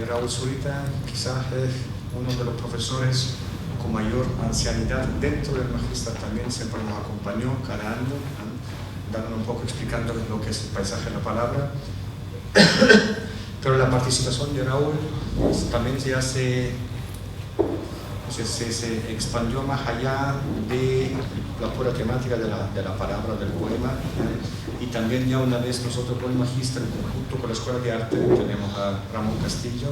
Raúl Zurita quizás es uno de los profesores con mayor ancianidad dentro del Magister, también siempre nos acompañó cada año, dándonos un poco, explicando lo que es el paisaje de la palabra. Pero la participación de Raúl también ya se expandió más allá de la pura temática de la palabra, del poema, y también ya una vez nosotros con el Magister, junto con la Escuela de Arte, tenemos a Ramón Castillo,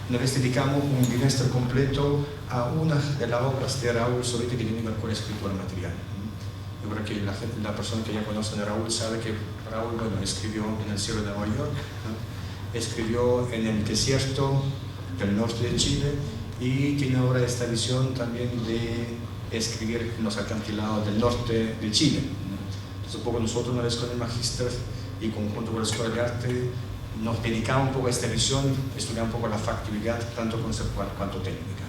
una vez dedicamos un bimestre completo a una de las obras de Raúl Zurita que tiene que ver con la escritura material. Yo creo que la persona que ya conoce a Raúl sabe que Raúl, bueno, escribió en el cielo de Nueva York, escribió en el desierto del norte de Chile, y tiene ahora esta visión también de escribir en los acantilados del norte de Chile. Entonces un poco nosotros, una vez con el Magister y conjunto con la Escuela de Arte, nos dedicamos un poco a esta visión, estudiar un poco la factibilidad, tanto conceptual cuanto técnica.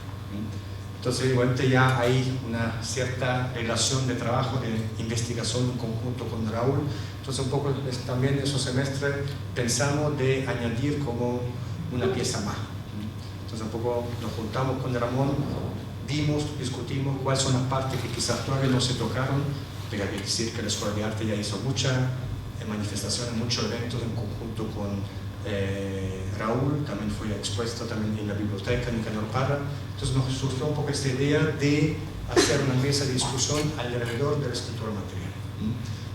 Entonces igualmente ya hay una cierta relación de trabajo, de investigación en conjunto con Raúl. Entonces un poco también en esos semestres pensamos de añadir como una pieza más. Entonces un poco nos juntamos con Ramón, vimos, discutimos cuáles son las partes que quizás todavía no se tocaron, pero hay que decir que la Escuela de Arte ya hizo muchas manifestaciones, muchos eventos en conjunto con Raúl, también fue expuesto también en la biblioteca en Nicanor Parra. Entonces nos surgió un poco esta idea de hacer una mesa de discusión alrededor de la escritura material.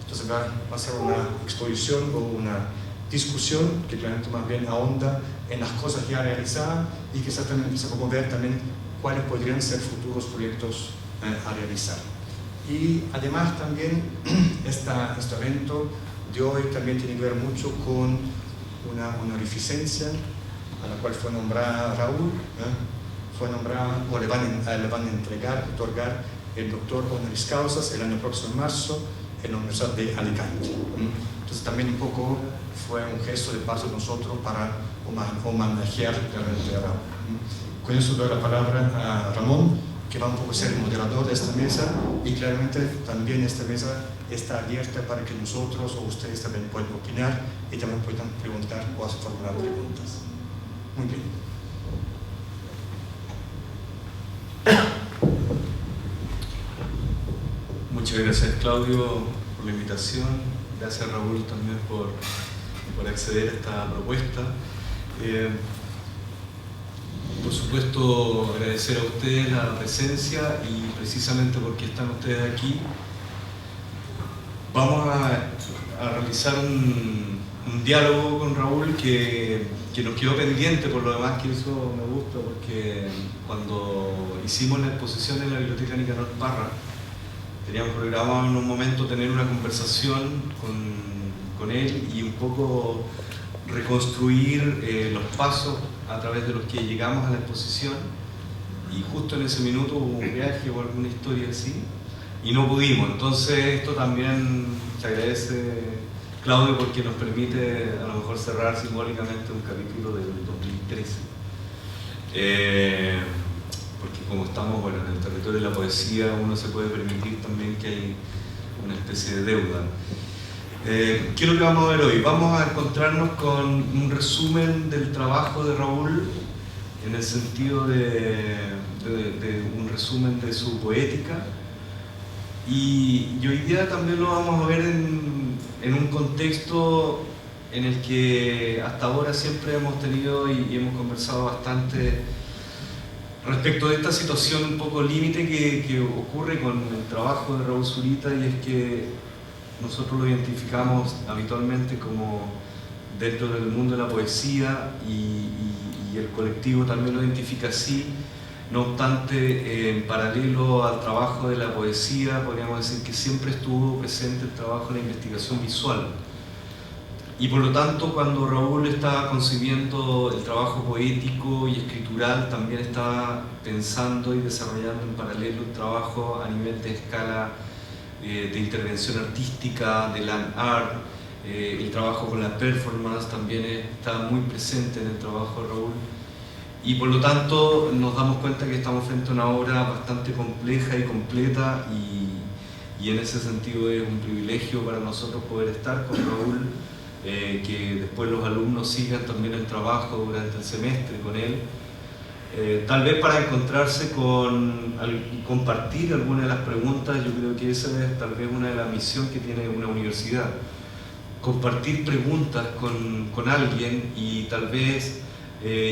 Entonces va a ser una exposición o una discusión que claramente más bien ahonda en las cosas ya realizadas y quizás también empieza a ver también cuáles podrían ser futuros proyectos a realizar. Y además también este evento de hoy también tiene que ver mucho con una honorificencia a la cual fue nombrada Raúl, fue nombrada, o le van a otorgar el doctor honoris causas el año próximo en marzo en la Universidad de Alicante. Entonces también un poco fue un gesto de parte de nosotros para homenajear realmente a Raúl. Con eso doy la palabra a Ramón, que va un poco a ser el moderador de esta mesa, y claramente también esta mesa está abierta para que nosotros o ustedes también puedan opinar y también puedan preguntar o formular preguntas. Muy bien. Muchas gracias, Claudio, por la invitación. Gracias, Raúl, también por acceder a esta propuesta. Por supuesto, agradecer a ustedes la presencia, y precisamente porque están ustedes aquí, vamos a realizar un diálogo con Raúl que nos quedó pendiente, por lo demás que eso me gusta, porque cuando hicimos la exposición en la Biblioteca Nicanor Parra, teníamos programado en un momento tener una conversación con él y un poco reconstruir los pasos a través de los que llegamos a la exposición, y justo en ese minuto hubo un viaje o alguna historia así y no pudimos. Entonces esto también se agradece, Claudio, porque nos permite a lo mejor cerrar simbólicamente un capítulo del 2013, porque como estamos, bueno, en el territorio de la poesía, uno se puede permitir también que hay una especie de deuda. ¿Qué es lo que vamos a ver hoy? Vamos a encontrarnos con un resumen del trabajo de Raúl, en el sentido de un resumen de su poética, y hoy día también lo vamos a ver en un contexto en el que hasta ahora siempre hemos tenido y hemos conversado bastante respecto de esta situación un poco límite que ocurre con el trabajo de Raúl Zurita, y es que nosotros lo identificamos habitualmente como dentro del mundo de la poesía, y el colectivo también lo identifica así. No obstante, en paralelo al trabajo de la poesía, podríamos decir que siempre estuvo presente el trabajo de la investigación visual. Y por lo tanto, cuando Raúl estaba concibiendo el trabajo poético y escritural, también estaba pensando y desarrollando en paralelo el trabajo a nivel de escala de intervención artística, de land art. El trabajo con la performance también está muy presente en el trabajo de Raúl, y por lo tanto nos damos cuenta que estamos frente a una obra bastante compleja y completa, y en ese sentido es un privilegio para nosotros poder estar con Raúl que después los alumnos sigan también el trabajo durante el semestre con él. Tal vez para encontrarse y compartir algunas de las preguntas. Yo creo que esa es tal vez una de las misiones que tiene una universidad, compartir preguntas con alguien, y tal vez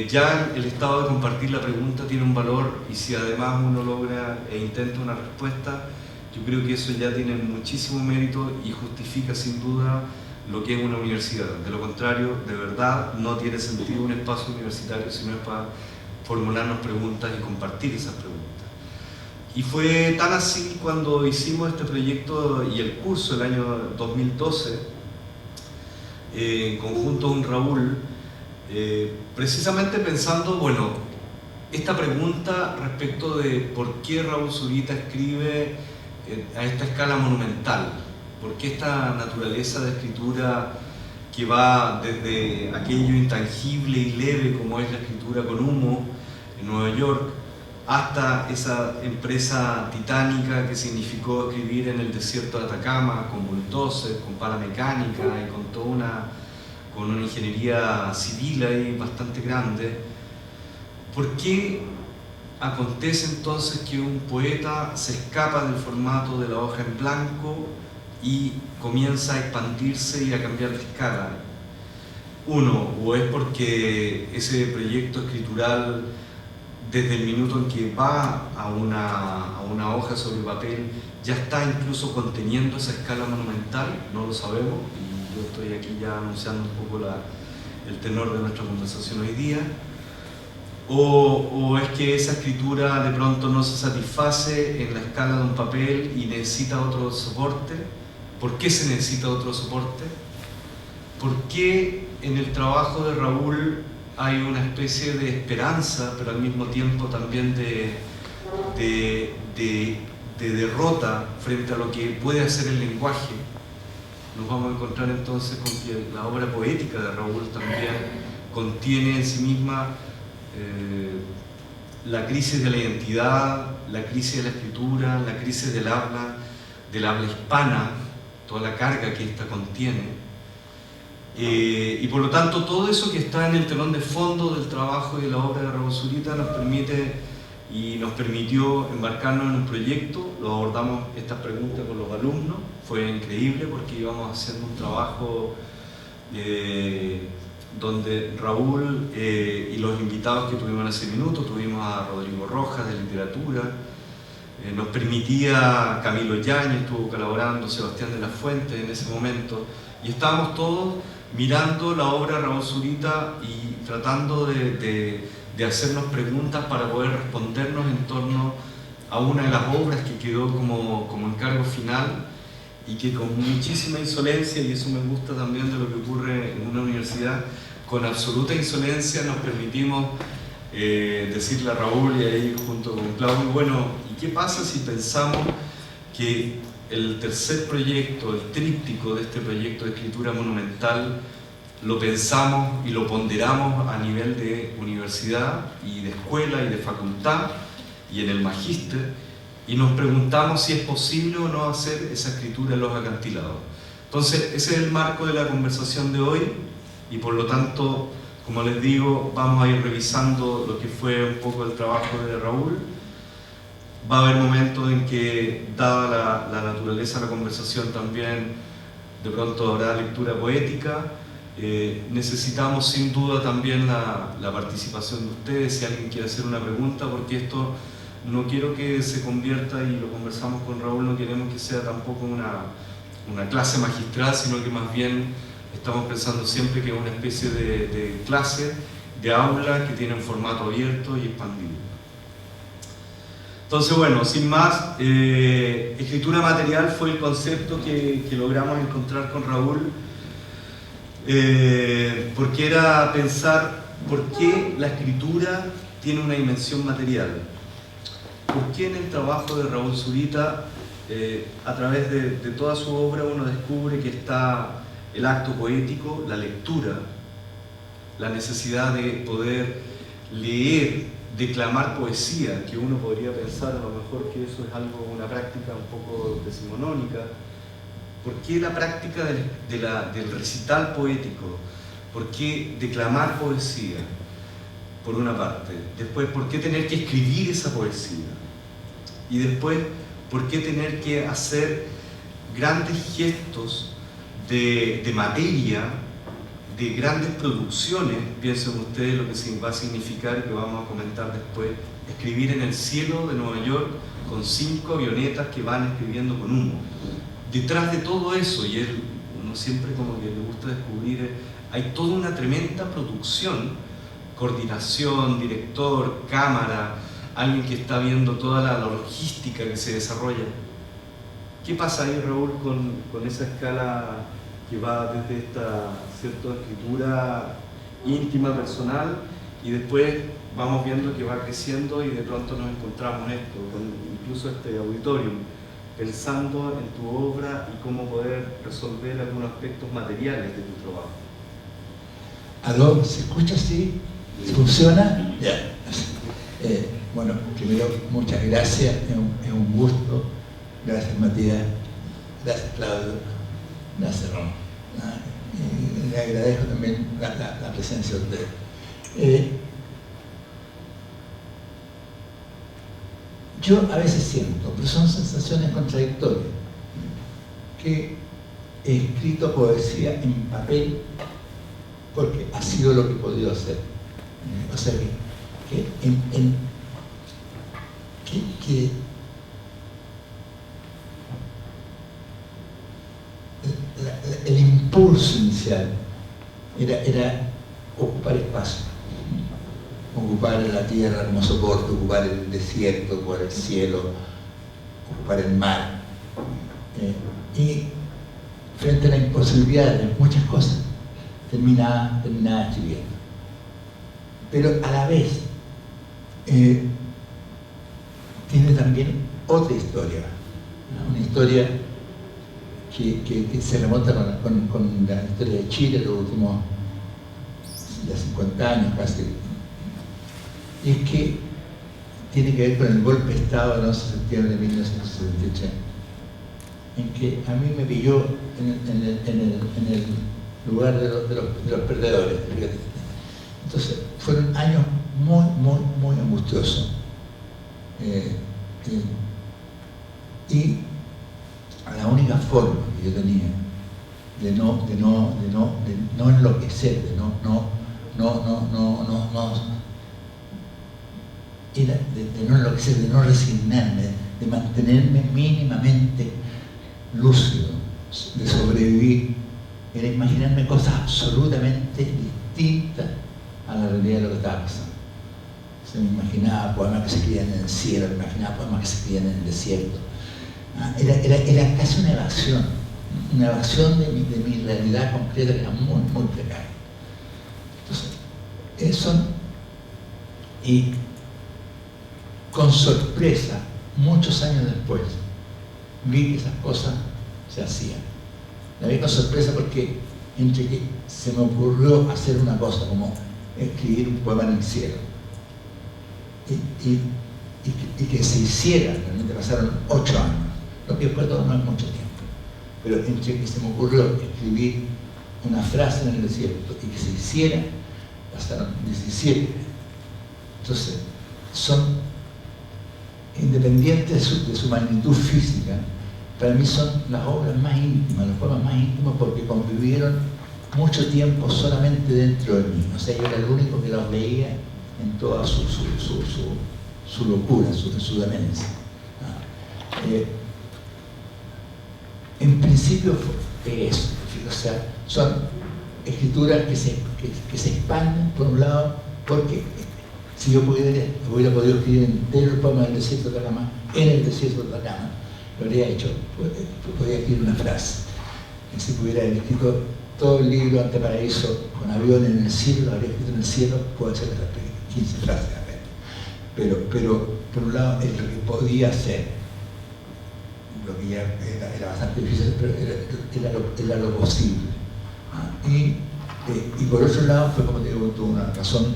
ya el estado de compartir la pregunta tiene un valor, y si además uno logra e intenta una respuesta, yo creo que eso ya tiene muchísimo mérito y justifica sin duda lo que es una universidad. De lo contrario, de verdad, no tiene sentido un espacio universitario si no es para formularnos preguntas y compartir esas preguntas. Y fue tan así cuando hicimos este proyecto y el curso el año 2012, en conjunto con Raúl, precisamente pensando, bueno, esta pregunta respecto de por qué Raúl Zurita escribe a esta escala monumental, por qué esta naturaleza de escritura que va desde aquello intangible y leve como es la escritura con humo en Nueva York, hasta esa empresa titánica que significó escribir en el desierto de Atacama, con bulldozers, con pala mecánica y con toda con una ingeniería civil ahí bastante grande. ¿Por qué acontece entonces que un poeta se escapa del formato de la hoja en blanco y comienza a expandirse y a cambiar de escala? Uno, o es porque ese proyecto escritural, desde el minuto en que va a una hoja sobre papel, ya está incluso conteniendo esa escala monumental, no lo sabemos, y yo estoy aquí ya anunciando un poco el tenor de nuestra conversación hoy día. O es que esa escritura de pronto no se satisface en la escala de un papel y necesita otro soporte. ¿Por qué se necesita otro soporte? ¿Por qué en el trabajo de Raúl hay una especie de esperanza, pero al mismo tiempo también de derrota frente a lo que puede hacer el lenguaje? Nos vamos a encontrar entonces con que la obra poética de Raúl también contiene en sí misma la crisis de la identidad, la crisis de la escritura, la crisis del habla hispana, toda la carga que ésta contiene, y por lo tanto todo eso que está en el telón de fondo del trabajo y de la obra de Raúl Zurita nos permite y nos permitió embarcarnos en un proyecto. Lo abordamos estas preguntas con los alumnos, fue increíble porque íbamos haciendo un trabajo donde Raúl y los invitados que tuvimos en ese minuto, tuvimos a Rodrigo Rojas de literatura, nos permitía Camilo Yáñez, estuvo colaborando, Sebastián de la Fuente en ese momento, y estábamos todos mirando la obra de Raúl Zurita y tratando de hacernos preguntas para poder respondernos en torno a una de las obras que quedó como encargo final, y que con muchísima insolencia, y eso me gusta también de lo que ocurre en una universidad, con absoluta insolencia nos permitimos decirle a Raúl y ahí junto con Claudio, bueno, ¿y qué pasa si pensamos que el tercer proyecto, el tríptico de este proyecto de escritura monumental, lo pensamos y lo ponderamos a nivel de universidad y de escuela y de facultad y en el magíster, y nos preguntamos si es posible o no hacer esa escritura en los acantilados? Entonces, ese es el marco de la conversación de hoy, y por lo tanto, como les digo, vamos a ir revisando lo que fue un poco el trabajo de Raúl. Va a haber momentos en que, dada la naturaleza de la conversación también, de pronto habrá lectura poética. Necesitamos sin duda también la participación de ustedes, si alguien quiere hacer una pregunta, porque esto no quiero que se convierta, y lo conversamos con Raúl, no queremos que sea tampoco una clase magistral, sino que más bien estamos pensando siempre que es una especie de clase, de aula que tiene un formato abierto y expandido. Entonces, bueno, sin más, escritura material fue el concepto que logramos encontrar con Raúl, porque era pensar por qué la escritura tiene una dimensión material. ¿Por qué en el trabajo de Raúl Zurita, a través de toda su obra, uno descubre que está el acto poético, la lectura, la necesidad de poder leer, declamar poesía, que uno podría pensar a lo mejor que eso es algo, una práctica un poco decimonónica, ¿Por qué la práctica del recital poético? ¿Por qué declamar poesía? Por una parte. Después, ¿por qué tener que escribir esa poesía? Y después, ¿por qué tener que hacer grandes gestos de materia, de grandes producciones? Piensen ustedes lo que va a significar, y que vamos a comentar después, escribir en el cielo de Nueva York con 5 avionetas que van escribiendo con humo. Detrás de todo eso, y uno siempre como que le gusta descubrir, hay toda una tremenda producción, coordinación, director, cámara, alguien que está viendo toda la logística que se desarrolla. ¿Qué pasa ahí, Raúl, con esa escala que va desde esta escritura íntima, personal, y después vamos viendo que va creciendo y de pronto nos encontramos esto, con incluso este auditorium, pensando en tu obra y cómo poder resolver algunos aspectos materiales de tu trabajo? ¿Aló? ¿Se escucha así? ¿Funciona? Ya. Bueno, primero, muchas gracias, es un gusto. Gracias, Matías. Gracias, Claudio. Gracias, Ron. Y le agradezco también la presencia de ustedes. Yo a veces siento, pero son sensaciones contradictorias, que he escrito poesía en papel porque ha sido lo que he podido hacer. O sea, que el impulso inicial era ocupar espacio, ocupar la tierra como soporte, ocupar el desierto, ocupar el cielo, ocupar el mar. Y frente a la imposibilidad de muchas cosas, terminaba escribiendo. Pero a la vez tiene también otra historia, ¿no? Una historia que se remonta con la historia de Chile, los últimos ya 50 años casi. Y es que tiene que ver con el golpe de Estado del 11 de septiembre de 1973, en que a mí me pilló en el lugar de los perdedores. Entonces, fueron años muy angustiosos. Y la única forma que yo tenía de no enloquecer, de no enloquecer, de no resignarme, de mantenerme mínimamente lúcido, de sobrevivir, era imaginarme cosas absolutamente distintas a la realidad de lo que estaba pasando. Se me imaginaba poemas que se escribían en el cielo, me imaginaba poemas que se escribían en el desierto. Era casi una evasión de mi realidad concreta, que era muy precaria. Entonces, eso, y con sorpresa, muchos años después, vi que esas cosas se hacían. La vi con sorpresa porque entre que se me ocurrió hacer una cosa como escribir un poema en el cielo y que se hiciera, realmente pasaron 8 años, lo que después todo no es mucho tiempo, pero entre que se me ocurrió escribir una frase en el desierto y que se hiciera, pasaron 17 años. Entonces, son independientes de su magnitud física, para mí son las obras más íntimas, los poemas más íntimos, porque convivieron mucho tiempo solamente dentro de mí. O sea, yo era el único que los leía en toda su locura, su demencia. En principio fue eso, o sea, son escrituras que se expanden, por un lado, porque si yo hubiera podido escribir entero el poema del desierto de Atacama, en el desierto de Atacama, lo habría hecho, podría escribir una frase. Y si pudiera haber escrito todo el libro Anteparaíso con aviones en el cielo, lo habría escrito en el cielo, puede ser 15 frases apenas. Pero por un lado, es lo que podía hacer, lo que ya era bastante difícil, pero era lo posible. Y por otro lado, fue, como te digo, tuvo una razón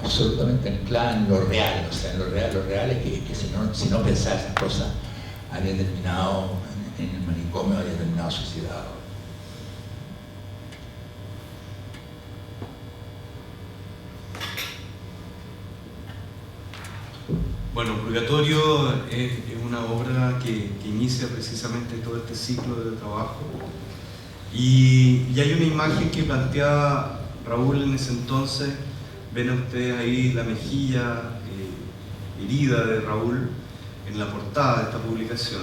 absolutamente anclada en lo real. O sea, en lo real es que si no pensaba esas cosas, había terminado en el manicomio había terminado suicidado. Bueno, Purgatorio es una obra que inicia precisamente todo este ciclo de trabajo y hay una imagen que planteaba Raúl en ese entonces. Ven ustedes ahí la mejilla herida de Raúl en la portada de esta publicación,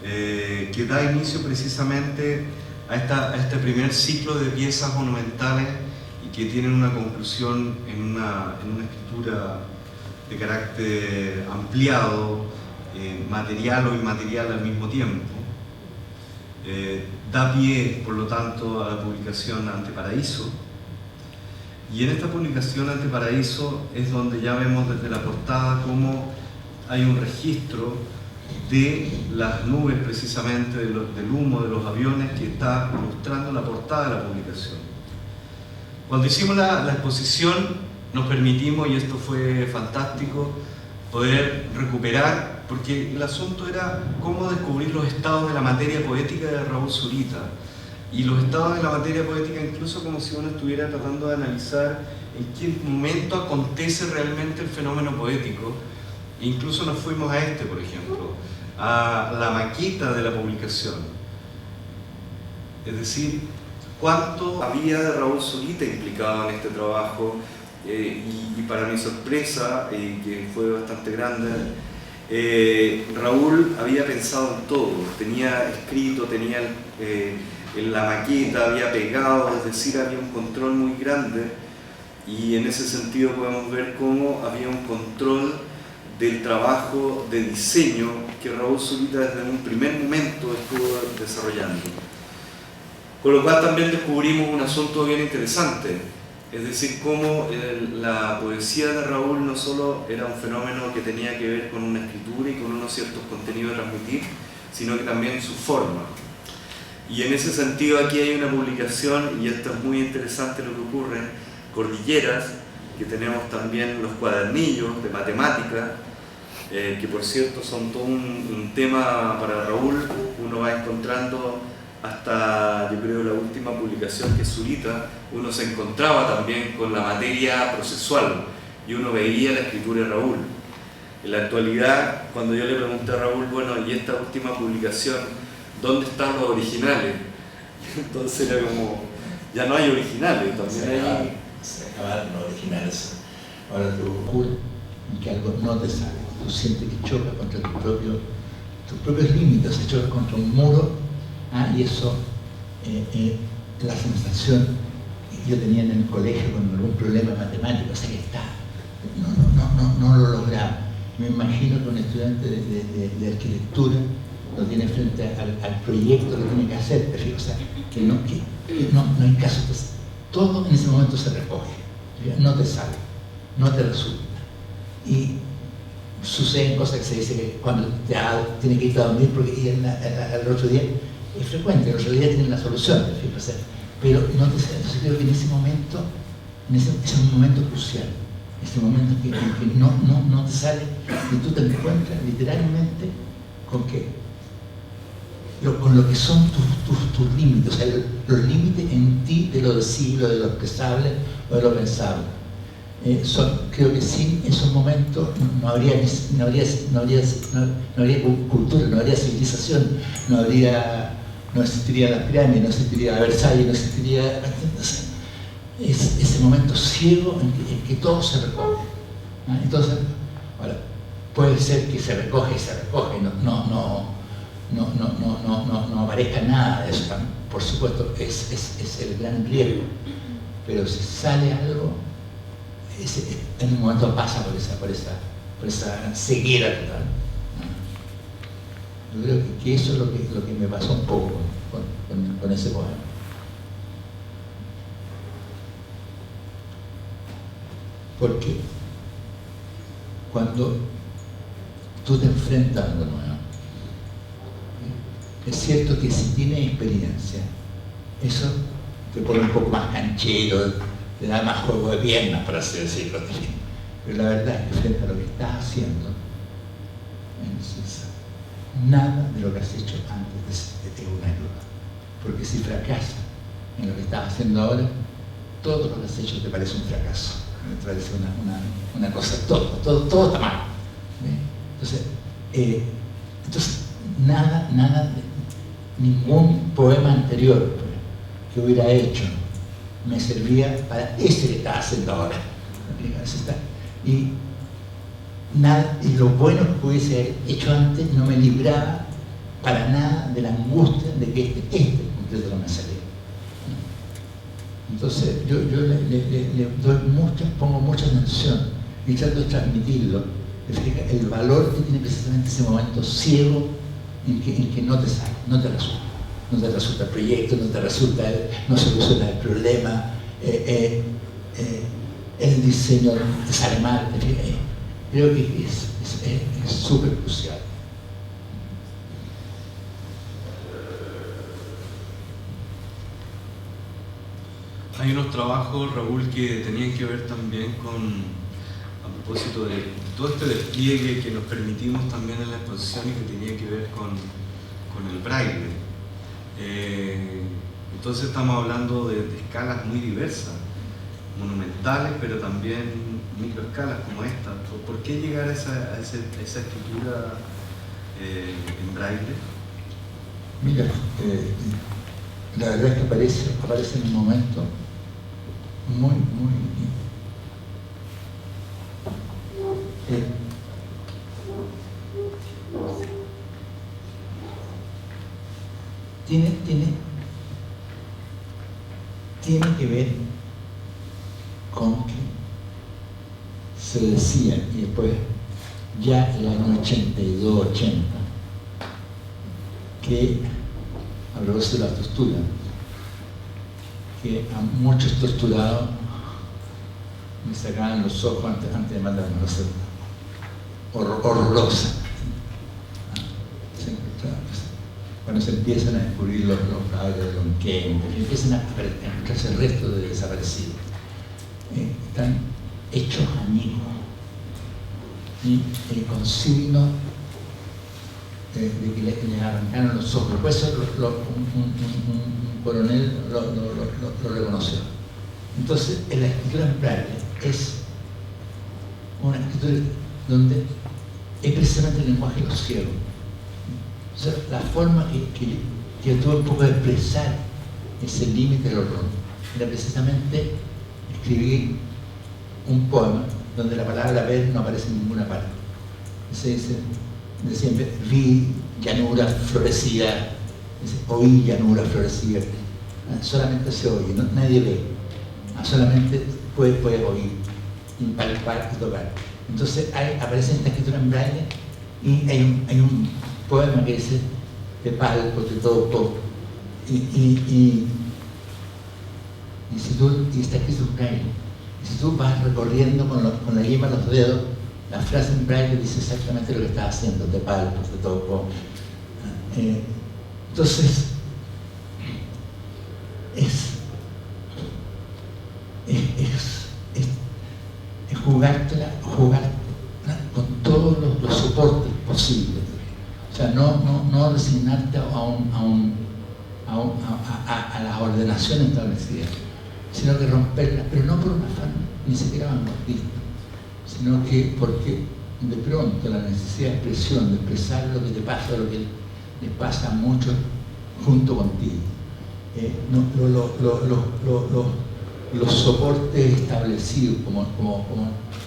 que da inicio precisamente a este primer ciclo de piezas monumentales y que tienen una conclusión en una escritura de carácter ampliado, material o inmaterial al mismo tiempo. Da pie, por lo tanto, a la publicación Anteparaíso. Y en esta publicación Anteparaíso es donde ya vemos desde la portada cómo hay un registro de las nubes, precisamente del humo de los aviones, que está ilustrando la portada de la publicación. Cuando hicimos la exposición nos permitimos, y esto fue fantástico, poder recuperar, porque el asunto era cómo descubrir los estados de la materia poética de Raúl Zurita, y los estados de la materia poética incluso como si uno estuviera tratando de analizar en qué momento acontece realmente el fenómeno poético. E incluso nos fuimos a por ejemplo, a la maqueta de la publicación, es decir, cuánto había de Raúl Zurita implicado en este trabajo. Y para mi sorpresa, que fue bastante grande, Raúl había pensado en todo, tenía escrito, tenía en la maqueta, había pegado, es decir, había un control muy grande, y en ese sentido podemos ver cómo había un control del trabajo de diseño que Raúl Zurita desde un primer momento estuvo desarrollando. Con lo cual también descubrimos un asunto bien interesante. Es decir, cómo la poesía de Raúl no solo era un fenómeno que tenía que ver con una escritura y con unos ciertos contenidos a transmitir, sino que también su forma. Y en ese sentido aquí hay una publicación, y esto es muy interesante lo que ocurre, Cordilleras, que tenemos también los cuadernillos de matemática, que por cierto son todo un tema para Raúl. Uno va encontrando hasta, yo creo, la última publicación, que es Zurita, uno se encontraba también con la materia procesual y uno veía la escritura de Raúl. En la actualidad, cuando yo le pregunté a Raúl, bueno, y esta última publicación, ¿dónde están los originales? Entonces era como, ya no hay originales, también se acabaron los originales. Ahora te ocurre que algo no te sale, tú sientes que chocas contra tus propios límites, se choca contra un muro. Y eso, la sensación que yo tenía en el colegio con algún problema matemático, o sea que está, no lo lograba. Me imagino que un estudiante de arquitectura lo tiene frente al proyecto que tiene que hacer, o sea, que no hay caso, todo en ese momento se recoge, no te sale, no te resulta. Y suceden cosas que se dice que cuando tiene que irte a dormir, porque al otro día es frecuente, los realidad tienen la solución, pero no te sale. Entonces creo que en ese momento, es un momento crucial, ese momento que no te sale, y tú te encuentras literalmente con con lo que son tus límites, o sea, los límites en ti de lo decible, de lo expresable o de lo pensable. Creo que sin esos momentos no habría cultura, no habría civilización, no existiría las pirámides, no existiría Versalles, no existiría. Es ese momento ciego en que todo se recoge. Entonces, ahora, puede ser que se recoge y se recoge, no aparezca nada de eso, por supuesto, es el gran riesgo, pero si sale algo, en un momento pasa por esa ceguera total. Yo creo que eso es lo que me pasó un poco con ese poema. Porque cuando tú te enfrentas a algo nuevo, es cierto que si tienes experiencia, eso te pone un poco más canchero, te da más juego de piernas, por así decirlo. Pero la verdad es que frente a lo que estás haciendo, nada de lo que has hecho antes es una ayuda. Porque si fracasas en lo que estás haciendo ahora, todo lo que has hecho te parece un fracaso. Te parece una cosa, todo está mal. Entonces nada, ningún poema anterior que hubiera hecho me servía para ese que estaba haciendo ahora. Y lo bueno que hubiese hecho antes no me libraba para nada de la angustia de que este completo no me salía. Entonces yo le pongo mucha atención y trato de transmitirlo, el valor que tiene precisamente ese momento ciego en que no te sale, no te resulta el proyecto, no soluciona el problema, el diseño te sale mal. Creo que es súper crucial. Hay unos trabajos, Raúl, que tenían que ver también a propósito de todo este despliegue que nos permitimos también en la exposición y que tenía que ver con el braille. Entonces estamos hablando de escalas muy diversas, monumentales, pero también microescalas como esta. ¿Por qué llegar a esa escritura en braille? Mira, la verdad es que aparece en un momento muy tiene que ver con que se decía, y después ya en el año 82-80, que a propósito de la tortura, que a muchos torturados me sacaban los ojos antes de mandarme a la celda. Horrorosa. Cuando se empiezan a descubrir los fraudes de Lonquén, empiezan a encontrarse el resto de desaparecidos. Están hechos amigos. Y el consigno de que le arrancaron los ojos. Después un coronel lo reconoció. Entonces, la escritura en braille es una escritura donde es precisamente el lenguaje de los ciegos. O sea, la forma que yo tuve un poco de expresar ese límite del horror era precisamente escribir un poema donde la palabra ver no aparece en ninguna parte. Se dice de siempre, vi llanura florecida, oí llanura florecida. Solamente se oye, nadie ve, solamente puedes oír, y palpar y tocar. Entonces aparece esta escritura en braille y hay un poema que dice te palpo, te toco, y está escrito en braille. Y si tú vas recorriendo con la yema de los dedos, la frase en braille dice exactamente lo que estás haciendo, te palpo, te toco. Entonces, es jugar con todos los soportes posibles. O sea, no resignarte a las ordenaciones establecidas, sino que romperlas, pero no por una afán ni siquiera vanguardista, sino que porque de pronto la necesidad de expresión, de expresar lo que te pasa, lo que les pasa a muchos junto contigo. Los soportes establecidos como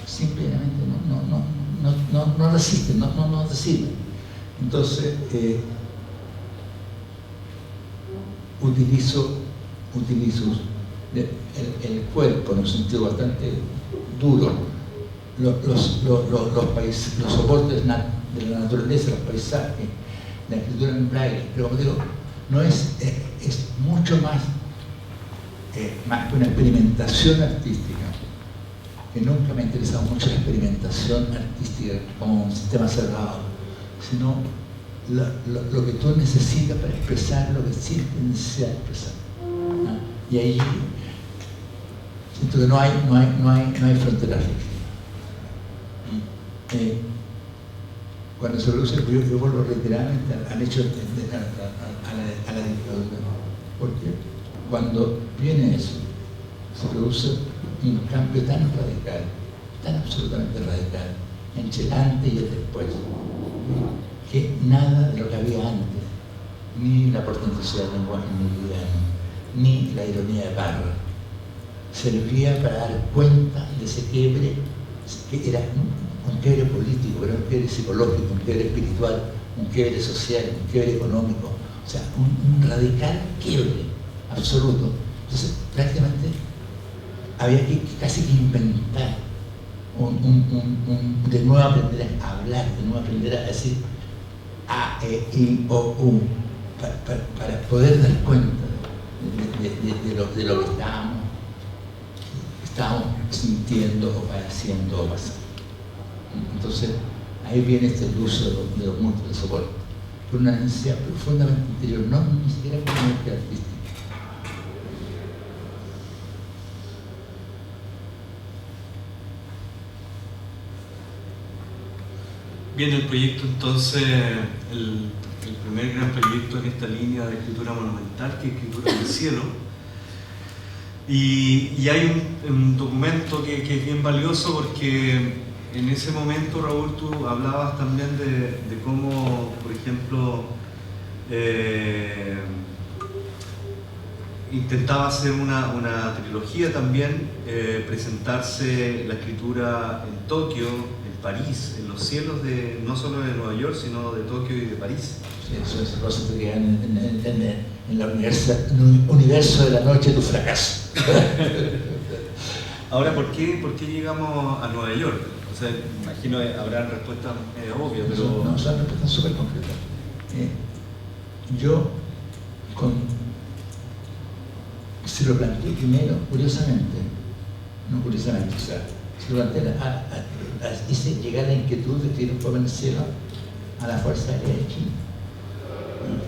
simplemente no resisten, no te sirven. Entonces utilizo el cuerpo en un sentido bastante duro, los soportes de la naturaleza, los paisajes, la escritura en braille, pero como digo, no es mucho más que una experimentación artística, que nunca me ha interesado mucho la experimentación artística como un sistema cerrado, sino lo que tú necesitas para expresar lo que sientes necesidad de expresar. Y ahí siento que no hay frontera rígida. cuando se produce, yo vuelvo reiteradamente al hecho a la dictadura. Porque cuando viene eso, se produce un cambio tan radical, tan absolutamente radical, entre el antes y el después, que nada de lo que había antes, ni la portentosidad del lenguaje meridiano, ni la ironía de Parra, servía para dar cuenta de ese quiebre, que era un quiebre político, era un quiebre psicológico, un quiebre espiritual, un quiebre social, un quiebre económico, o sea, un radical quiebre absoluto. Entonces, prácticamente había que casi que inventar de nuevo aprender a hablar, de nuevo aprender a decir A, E, I, O, U, para poder dar cuenta de lo que estábamos sintiendo o padeciendo o pasando. Entonces, ahí viene este uso de los múltiples soportes, por una necesidad profundamente interior, no ni siquiera por una necesidad artística. Bien, el proyecto entonces, el primer gran proyecto en esta línea de escritura monumental, que es Escritura del Cielo. Y hay un documento que es bien valioso porque en ese momento, Raúl, tú hablabas también de cómo, por ejemplo, intentaba hacer una trilogía también, presentarse la escritura en Tokio, en París, en los cielos no solo de Nueva York, sino de Tokio y de París. Sí, esas cosas que quedan en el universo de la noche de tu fracaso. Ahora, ¿por qué llegamos a Nueva York? O sea, imagino que habrá respuestas obvias, pero... No, son respuestas súper concretas. Yo, se lo planteé primero, curiosamente, o sea, se lo planteé, hice llegar la inquietud de escribir un poema en el cielo a la Fuerza Aérea de China.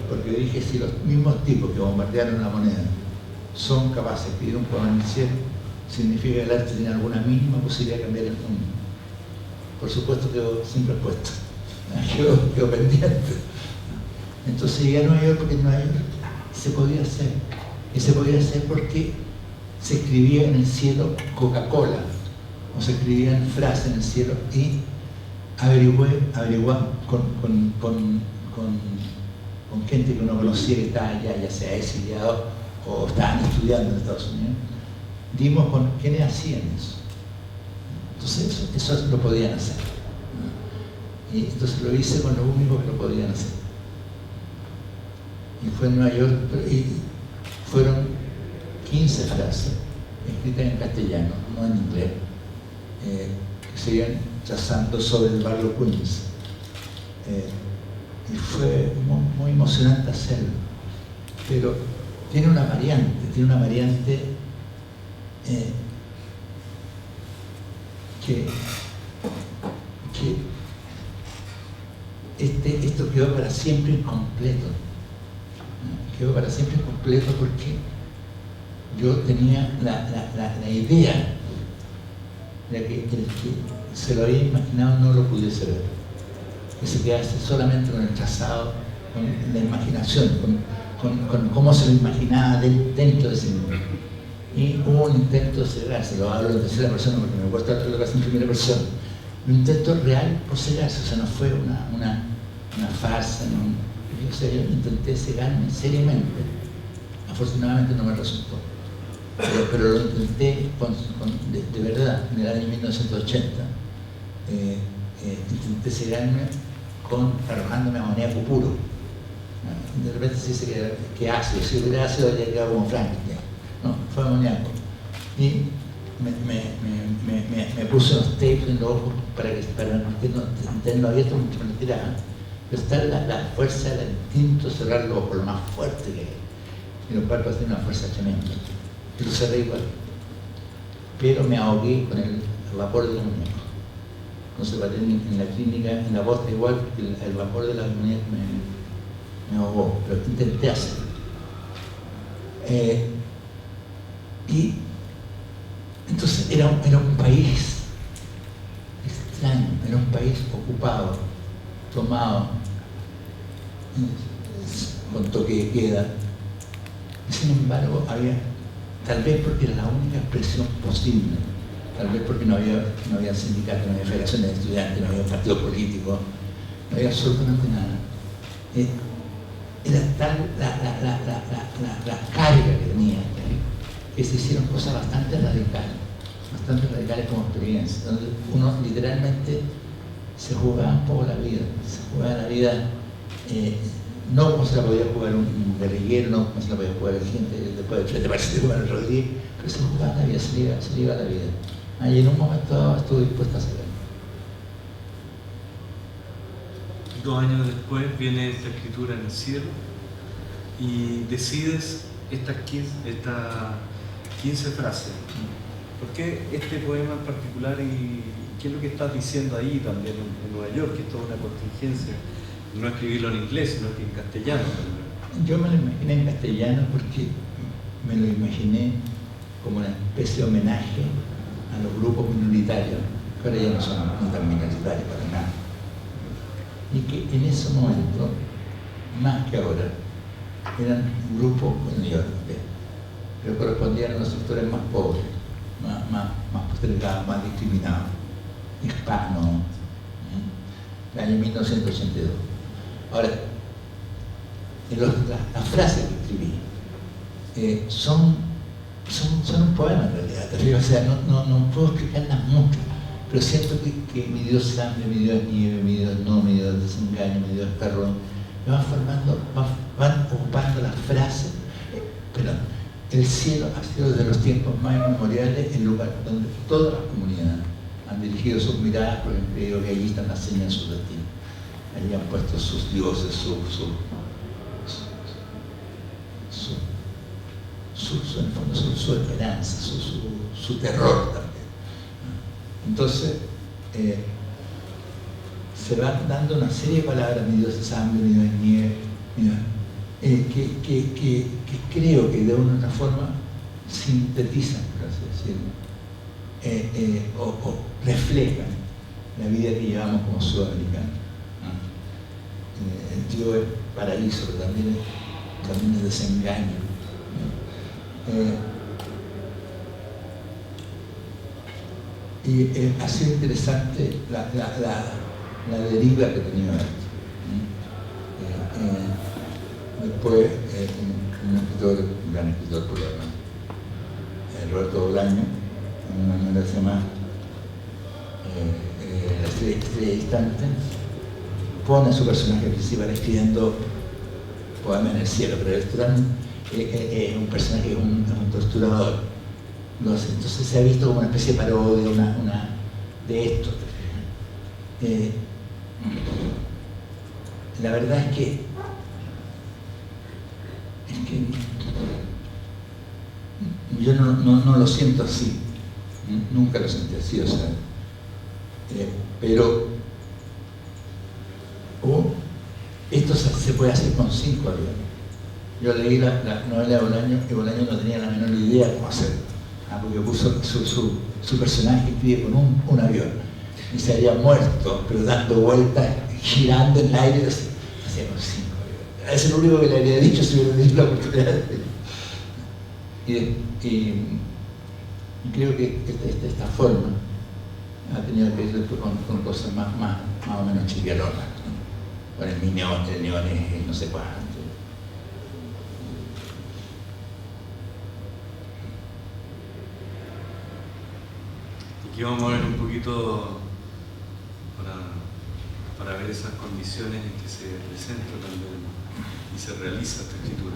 Porque yo dije, si los mismos tipos que bombardearon la moneda son capaces de escribir un poema en el cielo, significa que el arte tiene alguna mínima posibilidad de cambiar el mundo. Por supuesto quedó sin respuesta, quedó pendiente. Entonces llegué a Nueva York porque en Nueva York se podía hacer. Y se podía hacer porque se escribía en el cielo Coca-Cola, o se escribían frases en el cielo, y averigué con gente que uno conocía que estaba allá, ya sea exiliado o estaban estudiando en Estados Unidos, dimos con quienes hacían eso. Entonces eso lo podían hacer. Y entonces lo hice con lo único que lo podían hacer. Y fue en Nueva York, y fueron 15 frases escritas en castellano, no en inglés, que se iban trazando sobre el barrio Queens. Y fue muy emocionante hacerlo. Pero tiene una variante que esto quedó para siempre incompleto. Quedó para siempre incompleto porque yo tenía la idea de que el que se lo había imaginado no lo pudiese ver, que se quedase solamente con el trazado, con la imaginación, con cómo se lo imaginaba dentro de ese mundo. Y hubo un intento de cegarse, lo hablo en tercera persona porque me cuesta lo que hace en primera persona, un intento real por cegarse, o sea, no fue una farsa, yo intenté cegarme seriamente, afortunadamente no me resultó, pero lo intenté de verdad, en el año 1980, intenté cegarme arrojándome amoníaco puro. De repente se dice que ácido, si hubiera ácido habría quedado como Frankenstein. No, fue amoníaco. Y me puse los tapes en los ojos para no tenerlo abierto mucho me lo tiraba. Pero está la fuerza del instinto, cerrar los ojos lo más fuerte que hay. Y los párpados tienen una fuerza tremenda. Y lo cerré igual. Pero me ahogué con el vapor del amoníaco. No se paré en la clínica, en la bosta igual, porque el vapor del amoníaco me ahogó, pero intenté hacerlo. Y entonces era un país extraño, era un país ocupado, tomado con toque de queda. Sin embargo, había, tal vez porque era la única expresión posible, tal vez porque no había sindicatos, no había federaciones de estudiantes, no había partidos políticos, no había absolutamente nada. Era tal la carga que tenía, que se hicieron cosas bastante radicales como experiencia, donde uno literalmente se jugaba un poco la vida, no como se la podía jugar un guerrillero, no como se la podía jugar la gente después de Frente Marxista de Juan Rodríguez, pero se jugaba la vida, se le iba la vida. Y en un momento dado estuve dispuesta a hacerlo. 2 años después viene esta escritura en el cielo y decides estas 15 frases. ¿Por qué este poema en particular y qué es lo que estás diciendo ahí también en Nueva York, que es toda una contingencia? No escribirlo en inglés, sino que en castellano. Yo me lo imaginé en castellano porque me lo imaginé como una especie de homenaje a los grupos minoritarios, que ahora ya no son ni tan minoritarios para nada. Y que en ese momento, más que ahora, eran grupos, bueno, yo, pero correspondían a los sectores más pobres, más postergados, más discriminados, hispanos, el año 1982. Ahora, las frases que escribí son un poema en realidad, o sea, no puedo explicarlas mucho, pero siento que mi Dios es hambre, mi Dios es nieve, mi Dios no, mi Dios es desengaño, mi Dios es terror, me van ocupando las frases, perdón. El cielo ha sido desde los tiempos más inmemoriales el lugar donde todas las comunidades han dirigido sus miradas porque han creído que allí están las señas de su destino. Allí han puesto sus dioses, en el fondo, su esperanza, su terror también. Entonces, se van dando una serie de palabras, mi Dios es hambre, mi Dios es nieve, que creo que de una u otra forma sintetizan, por así decirlo, o reflejan la vida que llevamos como sudamericanos. El tío es paraíso, pero también es desengaño. Y ha sido interesante la deriva que ha tenido esto. Después, un gran escritor peruano, Roberto Bolaño, en una novela que se llama La estrella distante, pone a su personaje principal escribiendo poema en el cielo, pero es un personaje, es un torturador. Entonces se ha visto como una especie de parodia, de esto. La verdad es que yo no lo siento así, nunca lo sentí así, o sea, pero esto se puede hacer con 5 aviones. Yo leí la novela de Bolaño y Bolaño no tenía la menor idea de cómo hacerlo, porque puso su personaje escribe con un avión y se había muerto, pero dando vueltas, girando en el aire, hacía con 5 aviones. Es lo único que le habría dicho si hubiera tenido la oportunidad de... Y creo que esta forma ha tenido que ir después con cosas más o menos chiquialonas, ¿no? Con el neón es no sé cuánto. Aquí vamos a ver un poquito para ver esas condiciones en que se presenta también y se realiza esta escritura.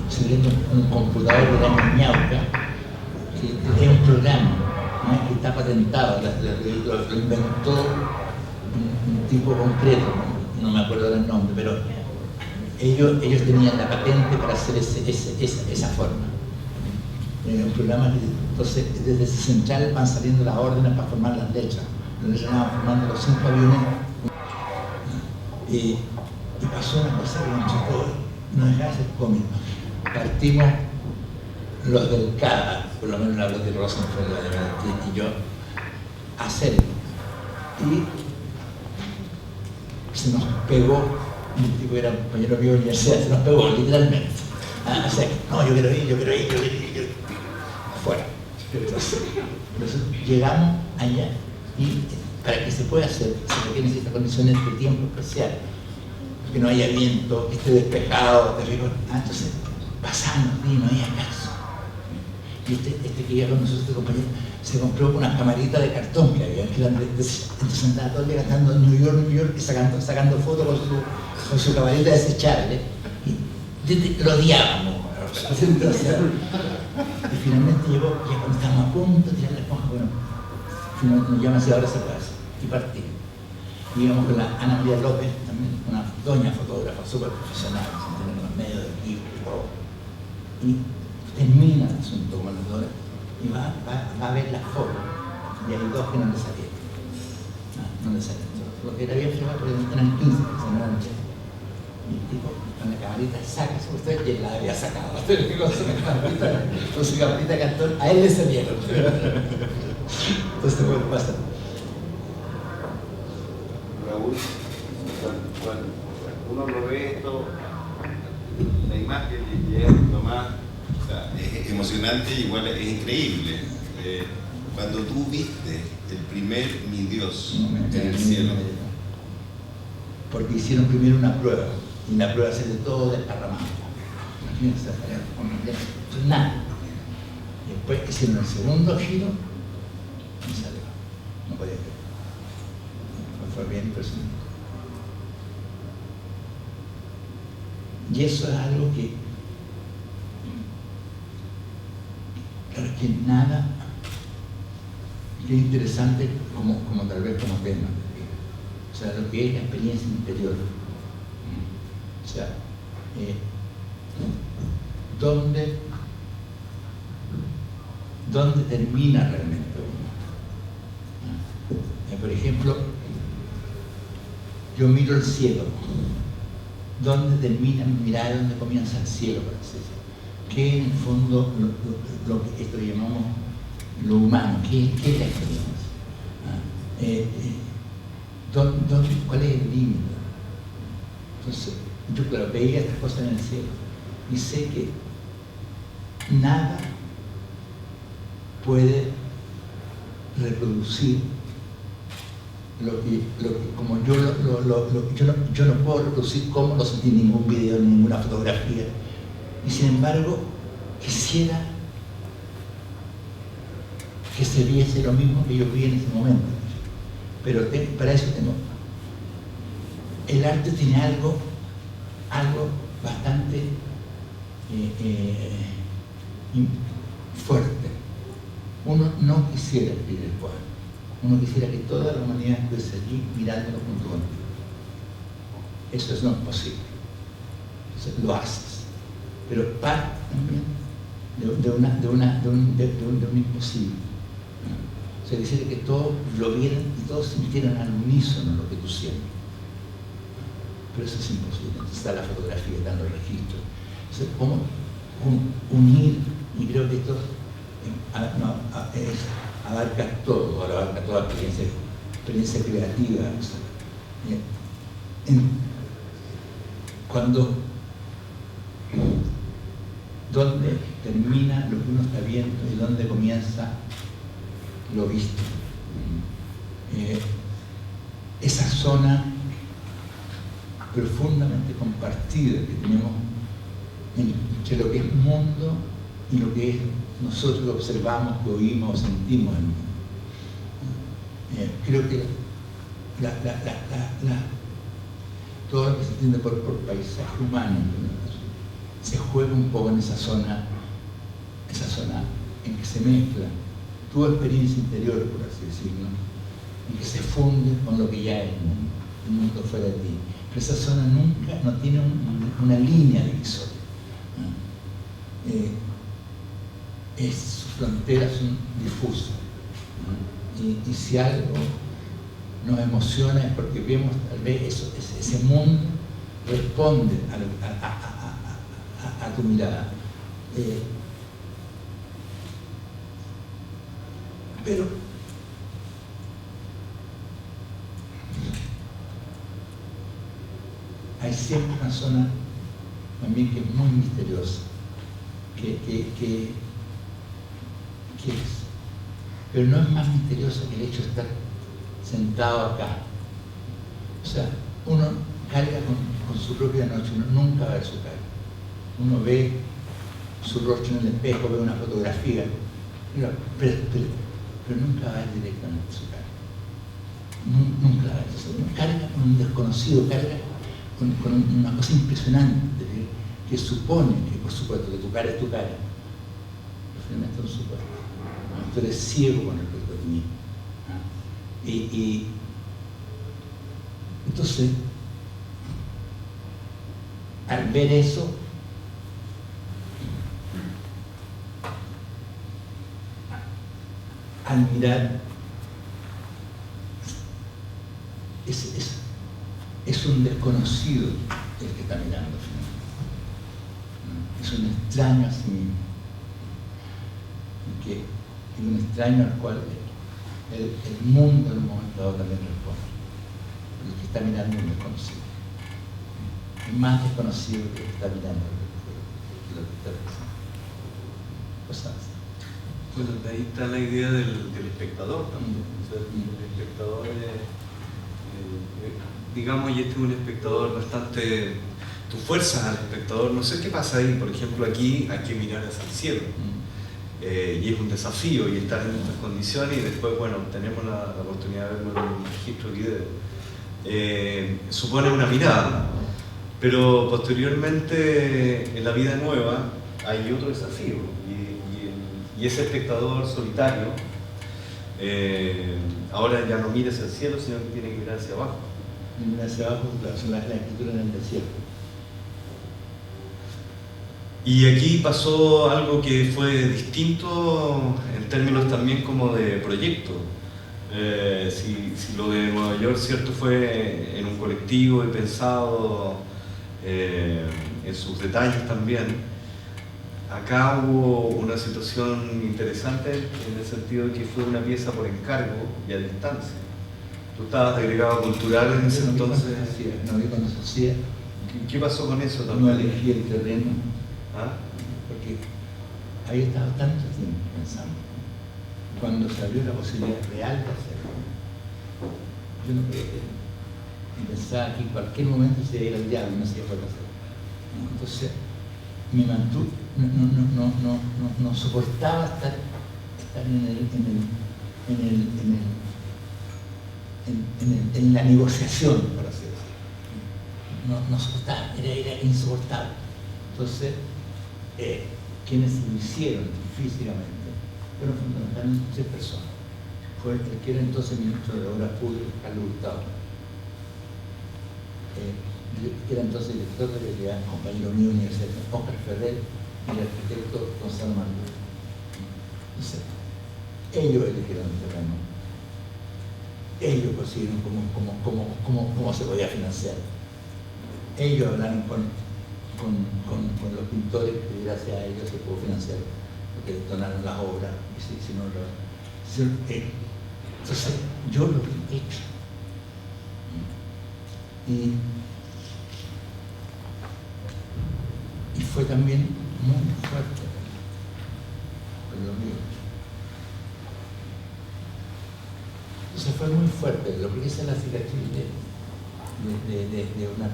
siguiendo un computador de la Ñauca, que es un programa, ¿no? Que está patentado, lo inventó un tipo concreto, no me acuerdo del nombre, pero ellos tenían la patente para hacer esa forma. Un programa que, entonces, desde ese central van saliendo las órdenes para formar las lechas. Entonces van formando los 5 aviones. Y pasó una cosa que nos chocó, no dejaba de ser cómico. Partimos los del CADA, por lo menos la de Rosenfeld y yo, a hacerlo. Y se nos pegó, un tipo que era un compañero mío de universidad, se nos pegó literalmente. O sea, no, yo quiero ir. Afuera. Entonces, llegamos allá y para que se pueda hacer, se requieren ciertas condiciones de tiempo especial, que no haya viento, que esté despejado, terrible. Entonces, pasando y no había caso. Y este que iba con nosotros, este compañero, se compró unas camaritas de cartón que había, que eran entonces andaba todo el día gastando en New York y sacando fotos con su camarita desechable. Y lo odiábamos. Entonces, y finalmente llegó, ya cuando estábamos a punto de tirar la esponja, bueno, finalmente nos llaman, ahora se puede hacer, y partimos. Y íbamos con la Ana María López, también una doña fotógrafa, súper profesional, sin tener los medios de equipo y todo. Y termina el asunto con los dos y va a ver las fotos. Y hay 2 que no le salieron. No le salieron. Porque era bien fregado, pero eran 15, que se no eran 80. Y el tipo, con la camarita, saca, usted ya la había sacado, con su camarita de cartón, a él le salieron. Entonces, bueno, pasa. Raúl, cuando uno lo ve esto, la imagen y es lo más, o sea, es emocionante y igual es increíble. Cuando tú viste el primer Mi Dios en el cielo. Porque hicieron primero una prueba, y la prueba se de todo desparramado. Imagínense, nada. Y después hicieron el segundo giro y salió. No podía creer. Fue bien impresionante. Y eso es algo que, claro, que nada, que es interesante como tal vez como tema. O sea, lo que es la experiencia interior. O sea, ¿dónde termina realmente uno? Por ejemplo, yo miro el cielo. ¿Dónde termina mi mirada y dónde comienza el cielo? ¿Qué en el fondo lo que esto llamamos lo humano? ¿Qué es la experiencia? ¿Cuál es el límite? Entonces, yo claro, veía estas cosas en el cielo y sé que nada puede reproducir lo que como yo no puedo reproducir cómo lo sentí en ningún video, ni ninguna fotografía. Y sin embargo, quisiera que se viese lo mismo que yo vi en ese momento. Pero para eso tengo. El arte tiene algo bastante fuerte. Uno no quisiera escribir el poema. Uno quisiera que toda la humanidad estuviese allí mirándolo junto contigo. Eso no es posible. Entonces, lo haces. Pero parte también de un imposible. O sea, quisiera que todos lo vieran y todos sintieran al unísono lo que tú sientes. Pero eso es imposible. Entonces está la fotografía dando registro. Entonces, ¿cómo unir? Y creo que esto abarca todo, abarca toda experiencia creativa. O sea, ¿dónde termina lo que uno está viendo y dónde comienza lo visto? Esa zona profundamente compartida que tenemos entre lo que es mundo y lo que es nosotros que observamos, que oímos, sentimos el mundo. Creo que todo lo que se entiende por paisaje humano se juega un poco en esa zona en que se mezcla tu experiencia interior, por así decirlo, y que se funde con lo que ya es el mundo fuera de ti. Pero esa zona nunca, no tiene una línea divisoria. Sus fronteras son difusas. Y si algo nos emociona es porque vemos tal vez ese mundo responde a tu mirada. Pero hay siempre una zona también que es muy misteriosa, que es, pero no es más misteriosa que el hecho de estar sentado acá. O sea, uno carga con su propia noche, uno nunca ve su cara. Uno ve su rostro en el espejo, ve una fotografía, pero nunca va directamente a su cara. Nunca va. Uno carga con un desconocido, carga con una cosa impresionante, que supone que, por supuesto, que tu cara es tu cara, pero finalmente no supone. Tú eres ciego con respecto a ti mismo. Y entonces, al ver eso, al mirar, es un desconocido el que está mirando finalmente. Es un extraño a sí mismo. Y un extraño al cual el mundo en un momento dado también responde. El que está mirando es un desconocido. Es más desconocido que el que está mirando lo que está pensando. Cosas así. Bueno, de ahí está la idea del espectador también. O sea, el espectador digamos, y este es un espectador bastante... Tú fuerzas al espectador, no sé qué pasa ahí, por ejemplo, aquí hay que mirar hacia el cielo. Y es un desafío y estar en estas condiciones, y después, bueno, tenemos la oportunidad de verlo en un registro video. Supone una mirada, pero posteriormente en la vida nueva hay otro desafío, y ese espectador solitario ahora ya no mira hacia el cielo, sino que tiene que mirar hacia abajo. Mirar hacia abajo, la escritura en el desierto. Y aquí pasó algo que fue distinto en términos también como de proyecto. Si lo de Nueva York, cierto, fue en un colectivo y pensado en sus detalles también, acá hubo una situación interesante en el sentido de que fue una pieza por encargo y a distancia. Tú estabas agregado cultural en ese entonces. No vi cuando se hacía. ¿Qué pasó con eso No también? elegí el terreno. ¿Ah? Porque había estado tanto tiempo pensando. Cuando se abrió la posibilidad real de hacerlo, yo no podía creer. Y pensaba que en cualquier momento se iba a ir al diablo y no se iba a poder hacer. Entonces me mantuve, no soportaba estar en la negociación, por así decirlo. No soportaba, era insoportable. Entonces, quienes lo hicieron físicamente fueron fundamentalmente 3 personas. Fue el que era entonces ministro de Obras Públicas, Carlos Hurtado, que era entonces director de la compañero mío de universidad, Óscar Ferrer, y el arquitecto Gonzalo Martínez. Entonces, ellos eligieron el terreno. Ellos consiguieron cómo se podía financiar. Ellos hablaron con los pintores, que gracias a ellos se pudo financiar, porque donaron las obras, y si no entonces yo lo he hecho. Y fue también muy fuerte con lo mío. Entonces fue muy fuerte, lo que esa es la cicatriz de una...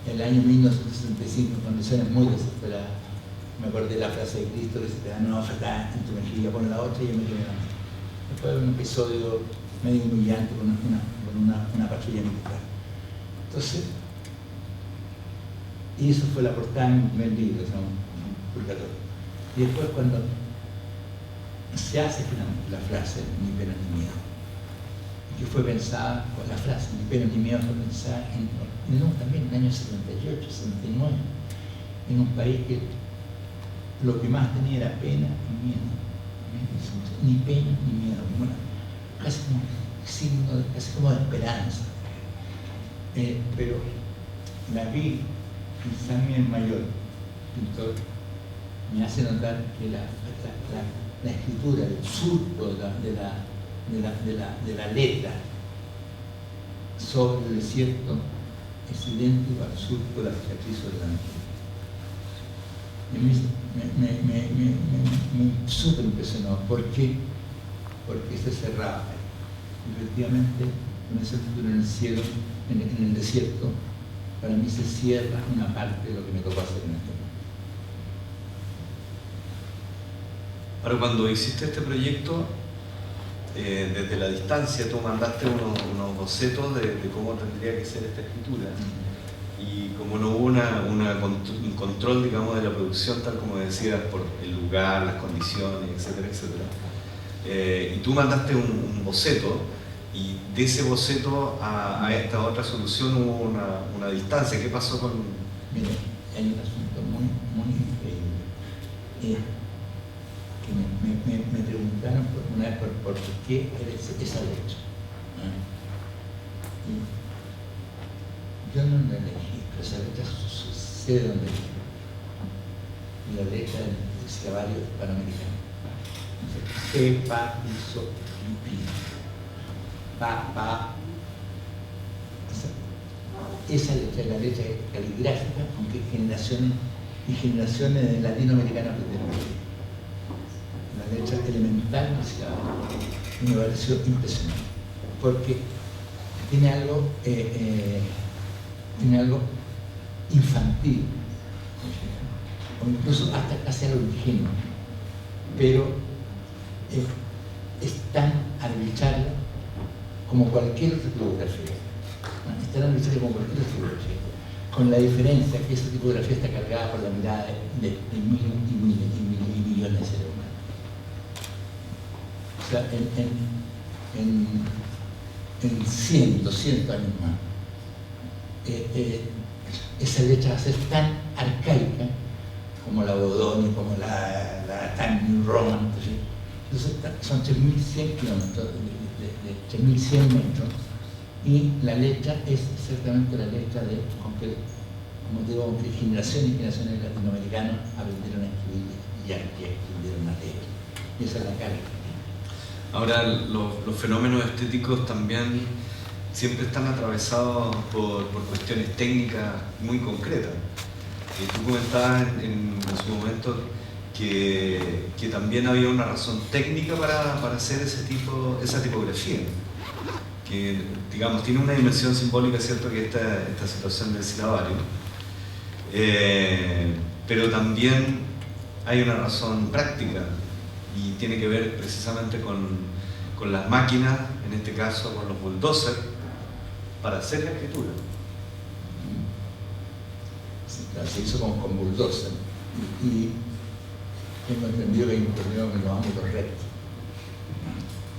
En el año 1965, en condiciones muy desesperadas, me acordé de la frase de Cristo que se te da una oferta en tu mejilla, pon la otra y yo me quedé la mano. Después de un episodio medio humillante con una patrulla militar. Entonces, Y eso fue la portada de mi primer libro, se llama Purgatorio. Y después cuando se hace finalmente la frase ni pena ni miedo, que fue pensada, la frase ni pena ni miedo fue pensada también en el año 78, 79, en un país que lo que más tenía era pena y miedo. Ni pena ni miedo, casi como signo, casi como de esperanza. Pero David, quizá mi mayor pintor, me hace notar que la escritura, el surco de la letra sobre el desierto es idéntico al surco de la cicatriz sobre la mente. Me súper impresionó. ¿Por qué? Porque se cerraba. Efectivamente, con esa escritura en el cielo, en el desierto, para mí se cierra una parte de lo que me tocó hacer en este momento. Ahora, cuando hiciste este proyecto, desde la distancia tú mandaste unos bocetos de cómo tendría que ser esta escritura. Y como no hubo un control, digamos, de la producción, tal como decías, por el lugar, las condiciones, etcétera, etcétera, y tú mandaste un boceto, y de ese boceto a esta otra solución hubo una distancia. ¿Qué pasó con...? Mira, hay un asunto muy increíble. Que me preguntaron una vez por qué era esa letra. Y yo no la elegí, pero esa letra sé de dónde viene. Y la letra del diccionario hispanoamericano. Pe, pa, piso, pi. Pa. Esa letra es la letra caligráfica, aunque generaciones de latinoamericanos aprendieron. La letra elemental y me pareció impresionante, porque tiene algo infantil, o incluso hasta casi algo ingenuo, pero es tan arbitrario como cualquier otra tipografía. Es tan arbitrario como cualquier otra tipografía, con la diferencia que esa tipografía está cargada por la mirada de miles y millones de seres humanos. O sea, en cientos años más, esa letra va a ser tan arcaica como la Bodoni, como la Times New Roman. Entonces, son 3.100 kilómetros, de 3.100 metros, y la letra es exactamente la letra de, aunque, como digo, aunque generaciones y generaciones de latinoamericanos aprendieron a escribir y aprendieron a leer. Y esa es la carga. Ahora, los fenómenos estéticos también siempre están atravesados por cuestiones técnicas muy concretas. Tú comentabas en su momento que también había una razón técnica para hacer esa tipografía, que, digamos, tiene una dimensión simbólica, ¿cierto?, que esta situación del silabario, pero también hay una razón práctica, y tiene que ver precisamente con las máquinas, en este caso con los bulldozers, para hacer la escritura. Sí, claro, se hizo con bulldozer, y tengo entendido que hay un término que lo llamamos los rectos.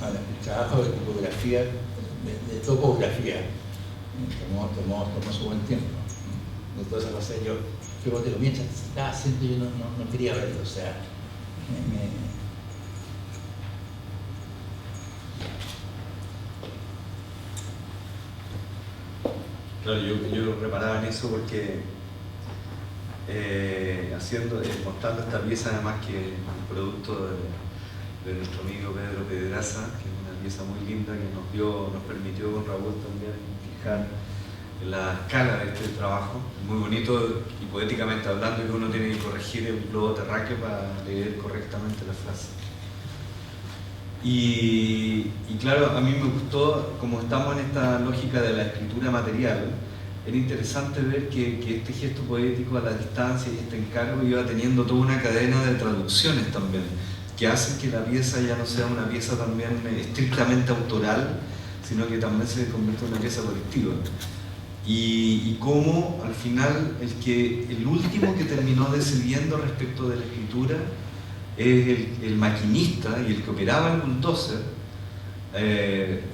Ahora, el trabajo de tipografía, de topografía, tomó su buen tiempo. Entonces, no sé, yo digo, mientras estaba haciendo, yo no quería verlo, o sea, Claro, yo reparaba en eso porque mostrando esta pieza, además que es un producto de nuestro amigo Pedro Pedraza, que es una pieza muy linda que nos permitió con Raúl también fijar la escala de este trabajo, muy bonito y poéticamente hablando, que uno tiene que corregir el globo terráqueo para leer correctamente la frase. Y claro, a mí me gustó, como estamos en esta lógica de la escritura material, era interesante ver que este gesto poético a la distancia y este encargo iba teniendo toda una cadena de traducciones también, que hacen que la pieza ya no sea una pieza también estrictamente autoral, sino que también se convierte en una pieza colectiva. y cómo al final el último que terminó decidiendo respecto de la escritura es el maquinista y el que operaba el bulldozer,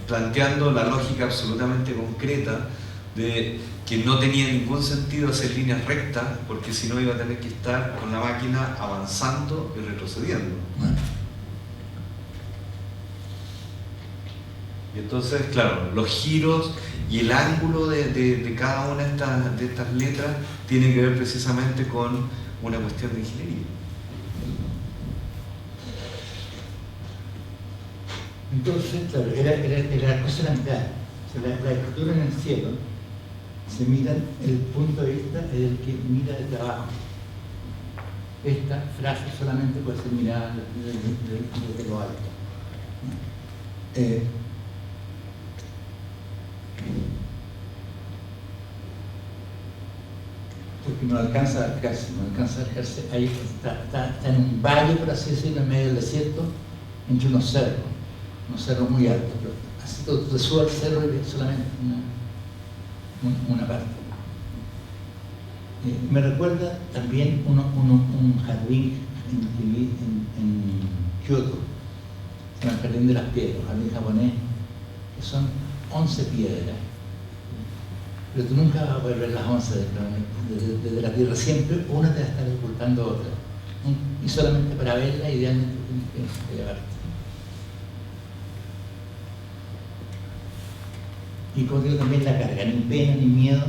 planteando la lógica absolutamente concreta de que no tenía ningún sentido hacer líneas rectas, porque si no iba a tener que estar con la máquina avanzando y retrocediendo. Y entonces, claro, los giros y el ángulo de cada una de estas letras tienen que ver precisamente con una cuestión de ingeniería. Entonces, claro, la cosa era mitad. O sea, la escritura en el cielo se mira, el punto de vista es el que mira desde abajo. Esta frase solamente puede ser mirada desde lo alto. Porque no alcanza a acercarse, ahí está en un valle, por así decirlo, en medio del desierto, entre unos cerros muy altos. Pero así te sube al cerro y ves solamente una parte. Me recuerda también un jardín que vi en Kioto, el jardín de las piedras, un jardín japonés, que son 11 piedras. Pero tú nunca vas a poder ver las 11 desde la tierra, siempre una te va a estar ocultando otra. Y solamente para verla, idealmente tienes que llevarte. Y como digo, también la carga, ni pena ni miedo,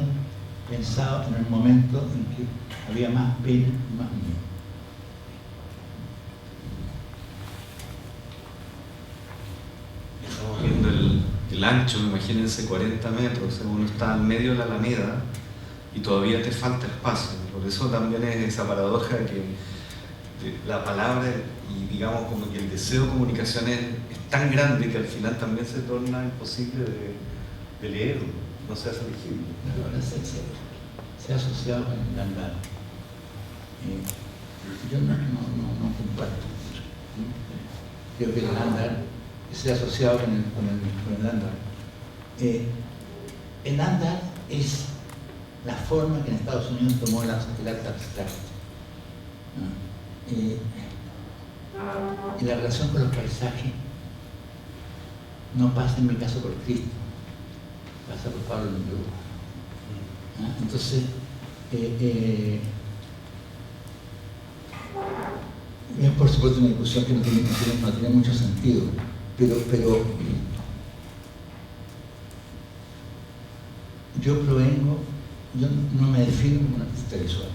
pensado en el momento en que había más pena y más miedo. Estamos viendo el ancho, imagínense 40 metros, o sea, uno está en medio de la alameda y todavía te falta espacio. Por eso también es esa paradoja de que la palabra y digamos como que el deseo de comunicación es tan grande que al final también se torna imposible de leer, no se hace legible. Ahora se ha asociado con el andar. Yo no comparto. Creo que el andar se ha asociado con el andar. El andar es la forma que en Estados Unidos tomó el arte abstracto. Y la relación con los paisajes no pasa en mi caso por Cristo, pasa por Pablo Neruda. Entonces, es por supuesto una discusión que no tiene mucho sentido, pero yo no me defino como un artista visual.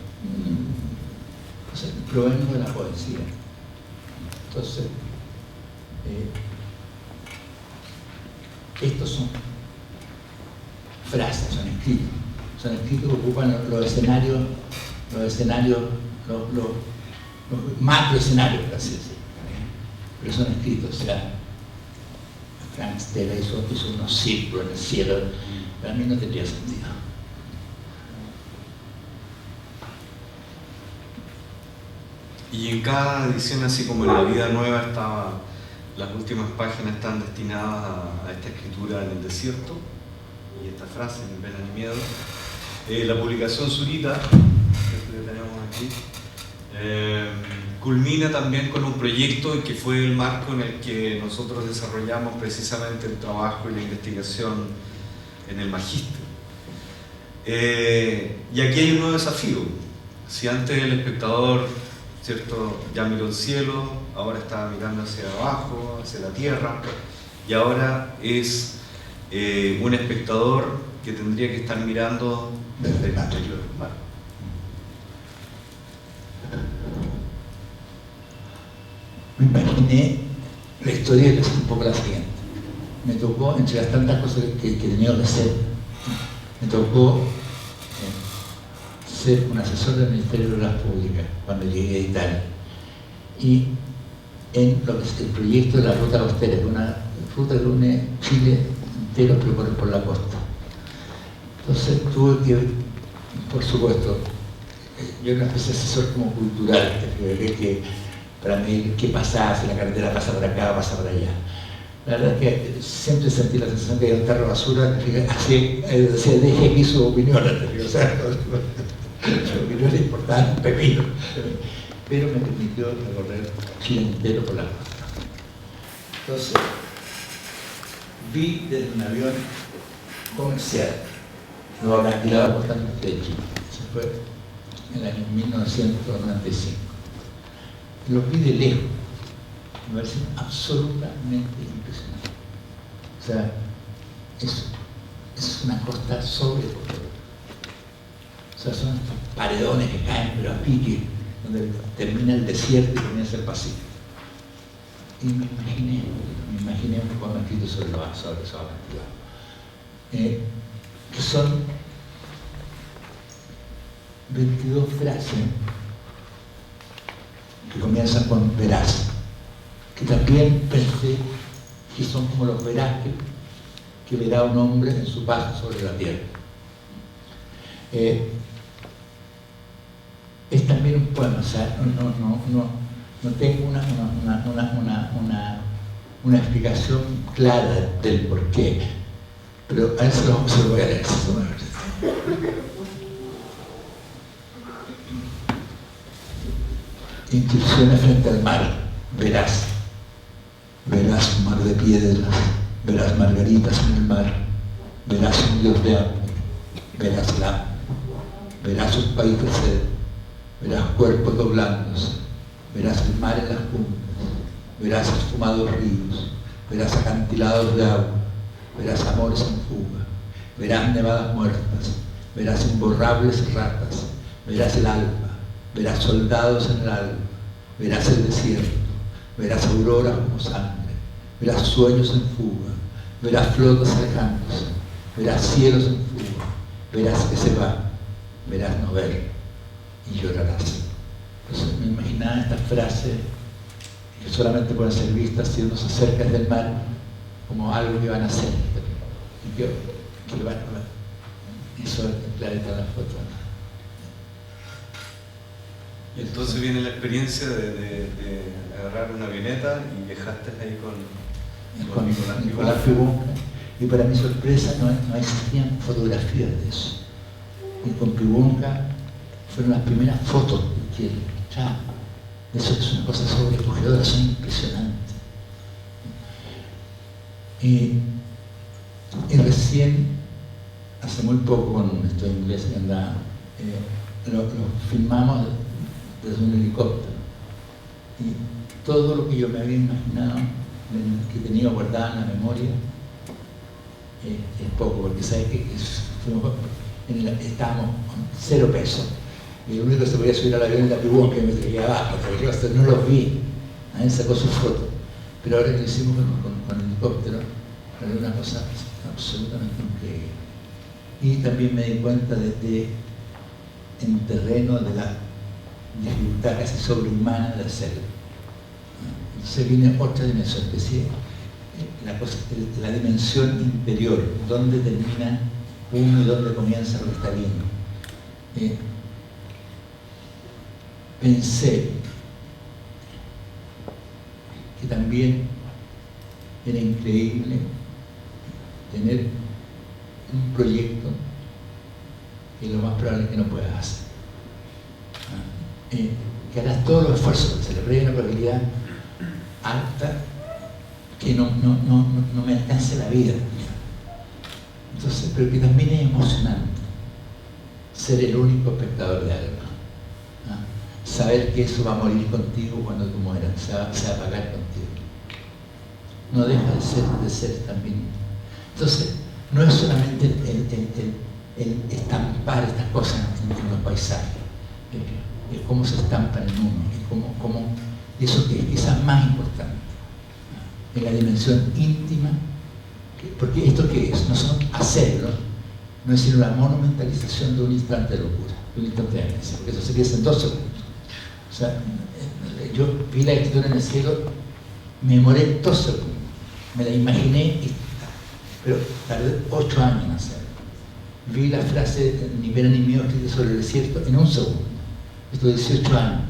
O sea, provengo de la poesía. Entonces, estos son frases, son escritos que ocupan los escenarios, los macro escenarios, por así decirlo. Pero son escritos, o sea, Frank Stella hizo unos círculos en el cielo, para mí no tendría sentido. Y en cada edición, así como en La Vida Nueva, las últimas páginas están destinadas a esta escritura en el desierto, y esta frase, ni pena ni miedo. La publicación Zurita, que tenemos aquí, culmina también con un proyecto que fue el marco en el que nosotros desarrollamos precisamente el trabajo y la investigación en el magíster. Y aquí hay un nuevo desafío. Si antes el espectador, ¿cierto?, ya miró el cielo, ahora está mirando hacia abajo, hacia la tierra, y ahora es un espectador que tendría que estar mirando desde el interior. Me imaginé la historia es un poco la siguiente. Me tocó, entre las tantas cosas que he tenido que hacer, me tocó ser un asesor del Ministerio de Obras Públicas cuando llegué a Italia. Y en lo que es el proyecto de la ruta costera, que es una ruta que une Chile entero, pero por la costa. Entonces tuve que, por supuesto, yo era una especie de asesor como cultural, que para mí qué pasaba, si la carretera pasa por acá o pasa por allá. La verdad es que siempre sentí la sensación que el carro basura, así, decía, deje aquí su opinión, o sea, su opinión es importante, pepino. Pero me permitió recorrer Chile entero por la costa. Entonces, vi desde un avión comercial, lo alquilaba por tanto de Chile. Eso fue en el año 1995. Los vi de lejos. Me parece absolutamente impresionante. O sea, es una costa sobrepoblada. O sea, son estos paredones que caen, pero a pique, donde termina el desierto y comienza el Pacífico. Y me imaginé un poco escrito sobre los Azores, que son 22 frases que comienzan con verás, que también pensé que son como los verás que verá un hombre en su paso sobre la tierra. Es también un poema, o sea, no tengo una explicación clara del porqué, pero a eso se lo voy a leer. Inscripciones frente al mar, verás un mar de piedras, verás margaritas en el mar, verás un dios de hambre, verás la, verás un país crecer, verás cuerpos doblándose, verás el mar en las puntas, verás esfumados ríos, verás acantilados de agua, verás amores en fuga, verás nevadas muertas, verás imborrables ratas, verás el alba, verás soldados en el alba, verás el desierto, verás auroras como sangre, verás sueños en fuga, verás flotas alejándose, verás cielos en fuga, verás que se va, verás no ver y llorarás. Entonces me imaginaba estas frases que solamente pueden ser vistas si uno se acerca del mar como algo que van a hacer y que van a ver. Eso es el planeta de la foto. Y entonces viene la experiencia de agarrar una avioneta y viajaste ahí con Nicolás Pibunca. Y para mi sorpresa no existían fotografías de eso. Y con Pibunca fueron las primeras fotos de Chile. Ya, eso es una cosa sobrecogedora, son impresionantes. Y recién, hace muy poco, con estos ingleses que andaban, lo filmamos desde un helicóptero. Y todo lo que yo me había imaginado, que tenía guardado en la memoria, es poco, porque sabes que estábamos con 0 pesos. Y lo único que se podía subir al avión era Pibunca, que me traía abajo, no los vi. Nadie sacó su foto. Pero ahora que lo hicimos con el helicóptero, era una cosa absolutamente increíble. Y también me di cuenta en terreno de la dificultad casi sobrehumana de hacerlo. Entonces viene otra dimensión, que es la dimensión interior, dónde termina uno y dónde comienza lo que está viendo. Pensé que también era increíble tener un proyecto que lo más probable es que no puedas hacer. Que harás todos los esfuerzos, porque se le prevé una probabilidad alta que no me alcance la vida. Entonces, pero que también es emocionante ser el único espectador de algo. Saber que eso va a morir contigo cuando tú mueras, se va a apagar contigo. No deja de ser también. Entonces, no es solamente el estampar estas cosas en los paisajes, es cómo se estampan en uno, y eso que es quizás más importante, en la dimensión íntima, porque esto que es, no son hacerlo, no es sino la monumentalización de un instante de locura, de un instante de amnesia, porque eso se piensa en 2 segundos. O sea, yo vi la escritura en el cielo, me demoré 2 segundos, me la imaginé, pero tardé 8 años en hacerlo. Vi la frase ni pena ni miedo escrita sobre el desierto en 1 segundo. Esto 18 años.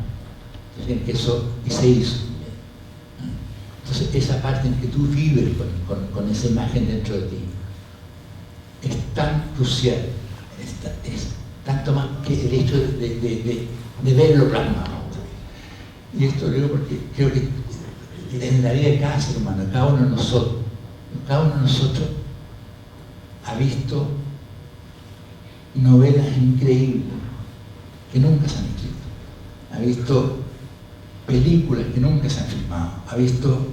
Y se hizo. Entonces esa parte en que tú vives con esa imagen dentro de ti es tan crucial, es tanto más que el hecho de verlo plasmado. Y esto lo digo porque creo que en la vida de cada ser humano, cada uno de nosotros ha visto novelas increíbles que nunca se han escrito, ha visto películas que nunca se han filmado, ha visto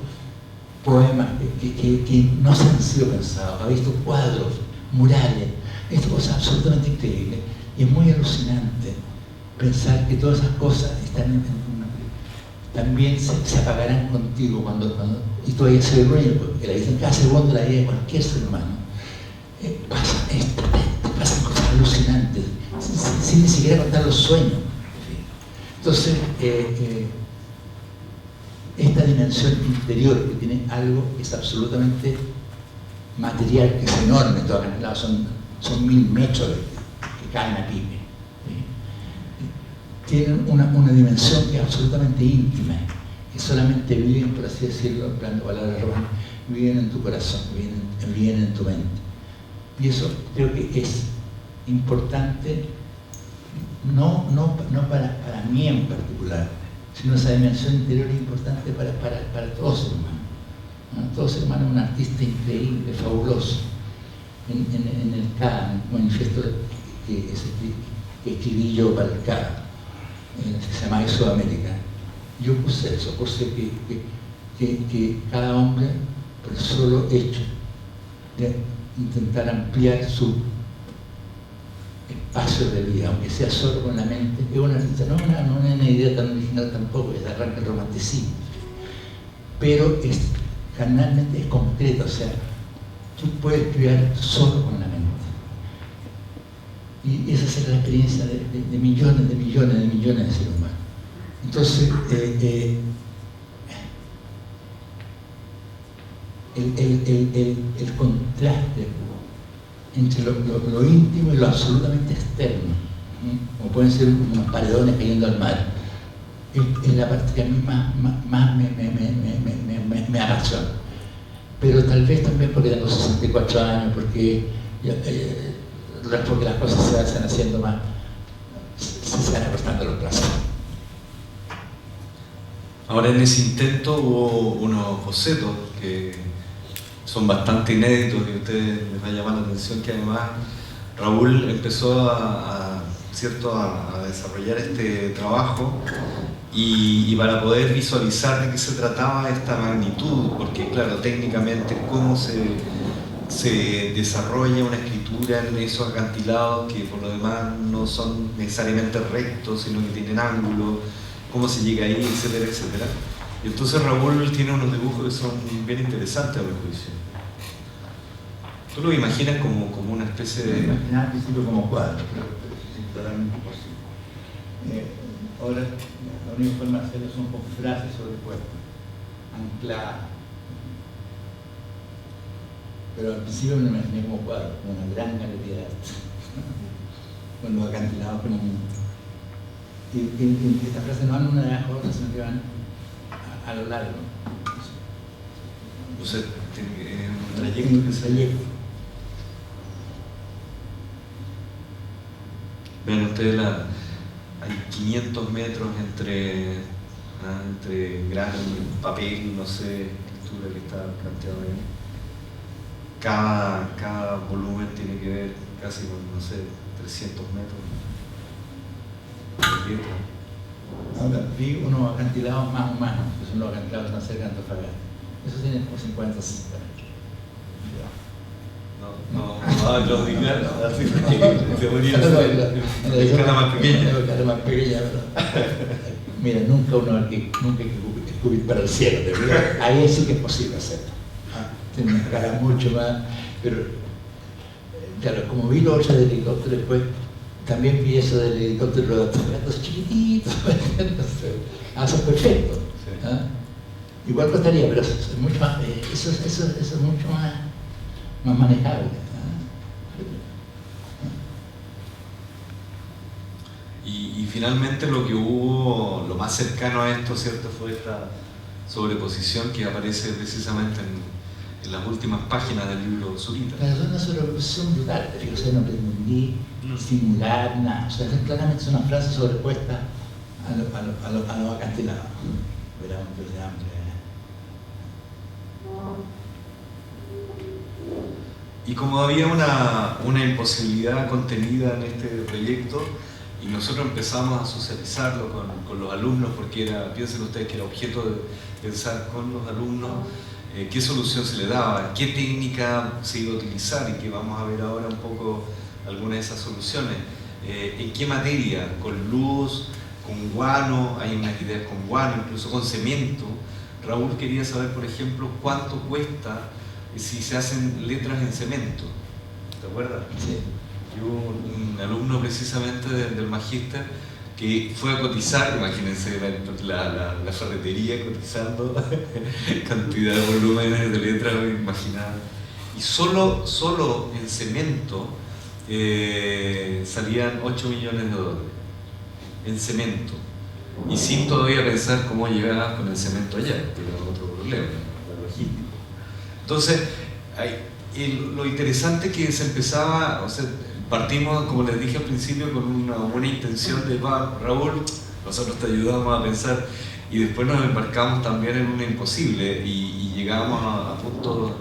poemas que no se han sido pensados, ha visto cuadros, murales, esto es cosa absolutamente increíble. Y es muy alucinante pensar que todas esas cosas también se apagarán contigo y tú hayas sido el dueño, porque la vida en cada segundo de la vida de cualquier ser humano pasan cosas alucinantes, sin ni siquiera contar los sueños. Entonces, esta dimensión interior que tiene algo que es absolutamente material, que es enorme, todos los lados son 1000 metros que caen a pique. Tienen una dimensión que es absolutamente íntima, que solamente viven, por así decirlo, hablando palabras romanas, viven en tu corazón, viven en tu mente. Y eso creo que es importante, no para mí en particular, sino esa dimensión interior es importante para todo ser humano. ¿No? Todo ser humano es un artista increíble, fabuloso. En el CAA, un manifiesto que escribí yo para el CAA, se llama Sudamérica, yo puse eso, puse que cada hombre, por el solo hecho de intentar ampliar su espacio de vida, aunque sea solo con la mente, es una artista, no es una idea tan original tampoco, es arranca el romanticismo, pero carnalmente es concreto, o sea, tú puedes crear solo con la mente. Y esa será la experiencia de millones de seres humanos. Entonces, el contraste entre lo íntimo y lo absolutamente externo, como pueden ser unos paredones cayendo al mar, es la parte que a mí más me apasiona. Pero tal vez también porque tengo 64 años, porque las cosas se van haciendo más, se van acortando los plazos. Ahora, en ese intento hubo unos bocetos que son bastante inéditos y a ustedes les va a llamar la atención, que además Raúl empezó a desarrollar este trabajo y para poder visualizar de qué se trataba esta magnitud, porque claro, técnicamente cómo se desarrolla una escritura en esos acantilados que por lo demás no son necesariamente rectos, sino que tienen ángulos, cómo se llega ahí, etcétera, etcétera. Y entonces Raúl tiene unos dibujos que son bien interesantes a mi juicio. Tú lo imaginas como una especie de... Imaginar al principio como cuadro, pero es totalmente imposible. Ahora la única forma de hacerlo son con frases sobrepuestas, ancladas. Pero al principio me lo imaginé como cuadro, como una gran galería de arte, con los acantilados como y estas frases no van una de las otras, sino que van a lo largo. O sea, es un trayecto que se... Vean ustedes, hay 500 metros entre gran papel, no sé, escritura que está planteado ahí. Cada volumen tiene que ver casi con, no sé, 300 metros. Ahora, vi unos acantilados más humanos, que son los acantilados que están cerca de Antofagasta. Esos tienen por 50 o 60 metros. No, claudicar, así que se ponía la escala más pequeña. La escala más pequeña, ¿verdad? Mira, nunca hay que escupir para el cielo, ¿verdad? Ahí sí que es posible hacerlo. Tiene una escala mucho más, pero claro, como vi lo otro del helicóptero después, también vi eso del helicóptero de los chiquititos, son perfectos. Sí. ¿Ah? Igual costaría, pero eso es mucho más, eso es mucho más manejable. Y finalmente lo que hubo, lo más cercano a esto, ¿cierto?, fue esta sobreposición que aparece precisamente en las últimas páginas del libro Zurita. Claro, es una sobreposición brutal, pero yo no pretendí simular nada. O sea, claramente es una frase sobrepuesta a lo acantilado. Era un hambre. Y como había una imposibilidad contenida en este proyecto, y nosotros empezamos a socializarlo con los alumnos, porque piensen ustedes que era objeto de pensar con los alumnos qué solución se le daba, qué técnica se iba a utilizar, y que vamos a ver ahora un poco algunas de esas soluciones. En qué materia, con luz, con guano, hay unas ideas con guano, incluso con cemento. Raúl quería saber, por ejemplo, cuánto cuesta si se hacen letras en cemento. ¿Te acuerdas? Sí. Y hubo un alumno precisamente del magíster que fue a cotizar, imagínense la ferretería cotizando cantidad de volúmenes de letras imaginadas. Y solo en cemento salían 8 millones de dólares. En cemento. Y sin todavía pensar cómo llegabas con el cemento allá, que era otro problema, la logística. Entonces, lo interesante que se empezaba, o sea, partimos, como les dije al principio, con una buena intención de, Raúl, nosotros te ayudamos a pensar, y después nos embarcamos también en una imposible, y llegamos a puntos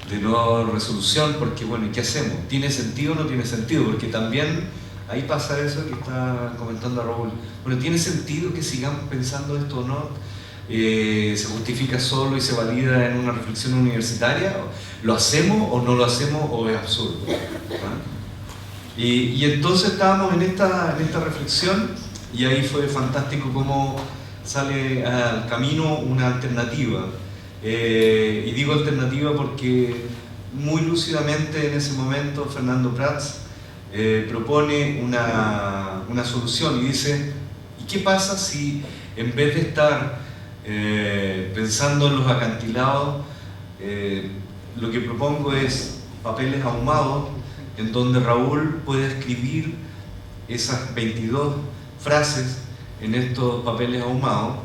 de no resolución, porque bueno, ¿qué hacemos? ¿Tiene sentido o no tiene sentido? Porque también ahí pasa eso que está comentando Raúl. Bueno, ¿tiene sentido que sigamos pensando esto o no? ¿Se justifica solo y se valida en una reflexión universitaria? ¿Lo hacemos o no lo hacemos o es absurdo? ¿Ah? Y entonces estábamos en esta reflexión, y ahí fue fantástico cómo sale al camino una alternativa. Y digo alternativa porque muy lúcidamente en ese momento Fernando Prats propone una solución y dice: ¿y qué pasa si en vez de estar pensando en los acantilados, lo que propongo es papeles ahumados, en donde Raúl puede escribir esas 22 frases en estos papeles ahumados,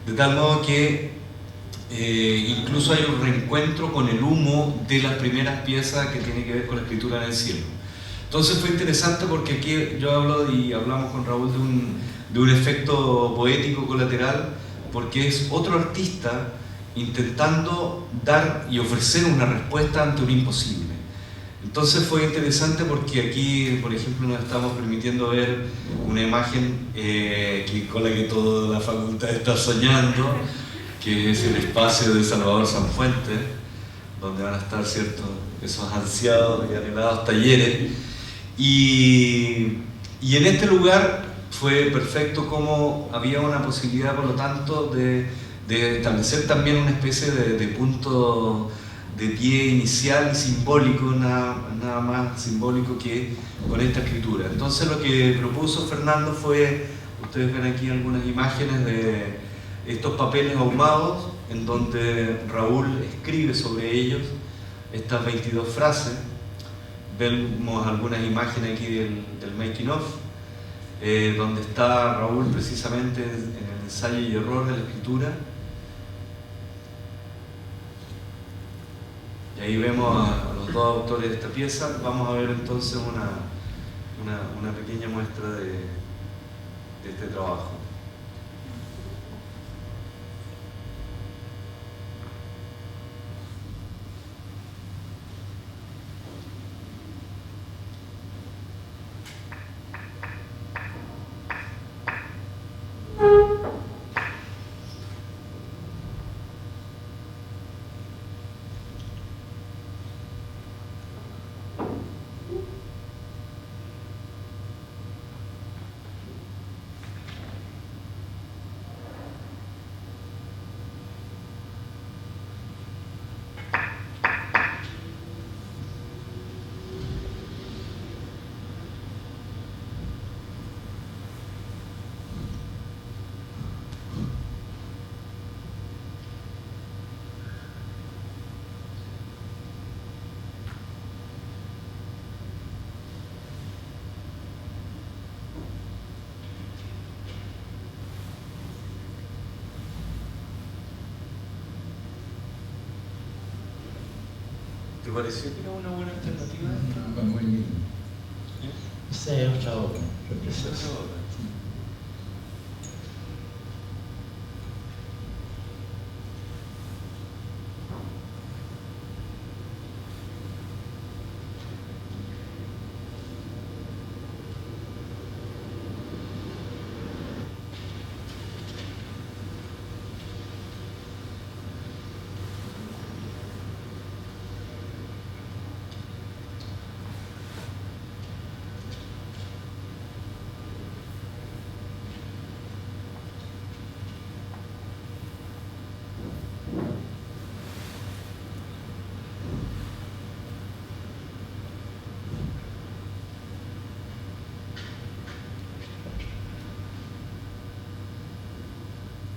de tal modo que incluso hay un reencuentro con el humo de las primeras piezas que tiene que ver con la escritura en el cielo. Entonces fue interesante porque aquí yo hablamos con Raúl de un efecto poético colateral, porque es otro artista intentando dar y ofrecer una respuesta ante un imposible. Entonces fue interesante porque aquí, por ejemplo, nos estamos permitiendo ver una imagen con la que toda la facultad está soñando, que es el espacio de Salvador Sanfuentes, donde van a estar, ¿cierto?, esos ansiados y anhelados talleres. Y en este lugar fue perfecto como había una posibilidad, por lo tanto, de establecer también una especie de punto de pie inicial y simbólico, nada más simbólico que con esta escritura. Entonces lo que propuso Fernando fue, ustedes ven aquí algunas imágenes de estos papeles ahumados, en donde Raúl escribe sobre ellos estas 22 frases. Vemos algunas imágenes aquí del making of, donde está Raúl precisamente en el ensayo y error de la escritura. Y ahí vemos a los dos autores de esta pieza. Vamos a ver entonces una pequeña muestra de este trabajo. pareció que era una buena alternativa esta? Muy lindo. ¿Eh? Esa es otra obra, fue Esa es preciosa. otra obra.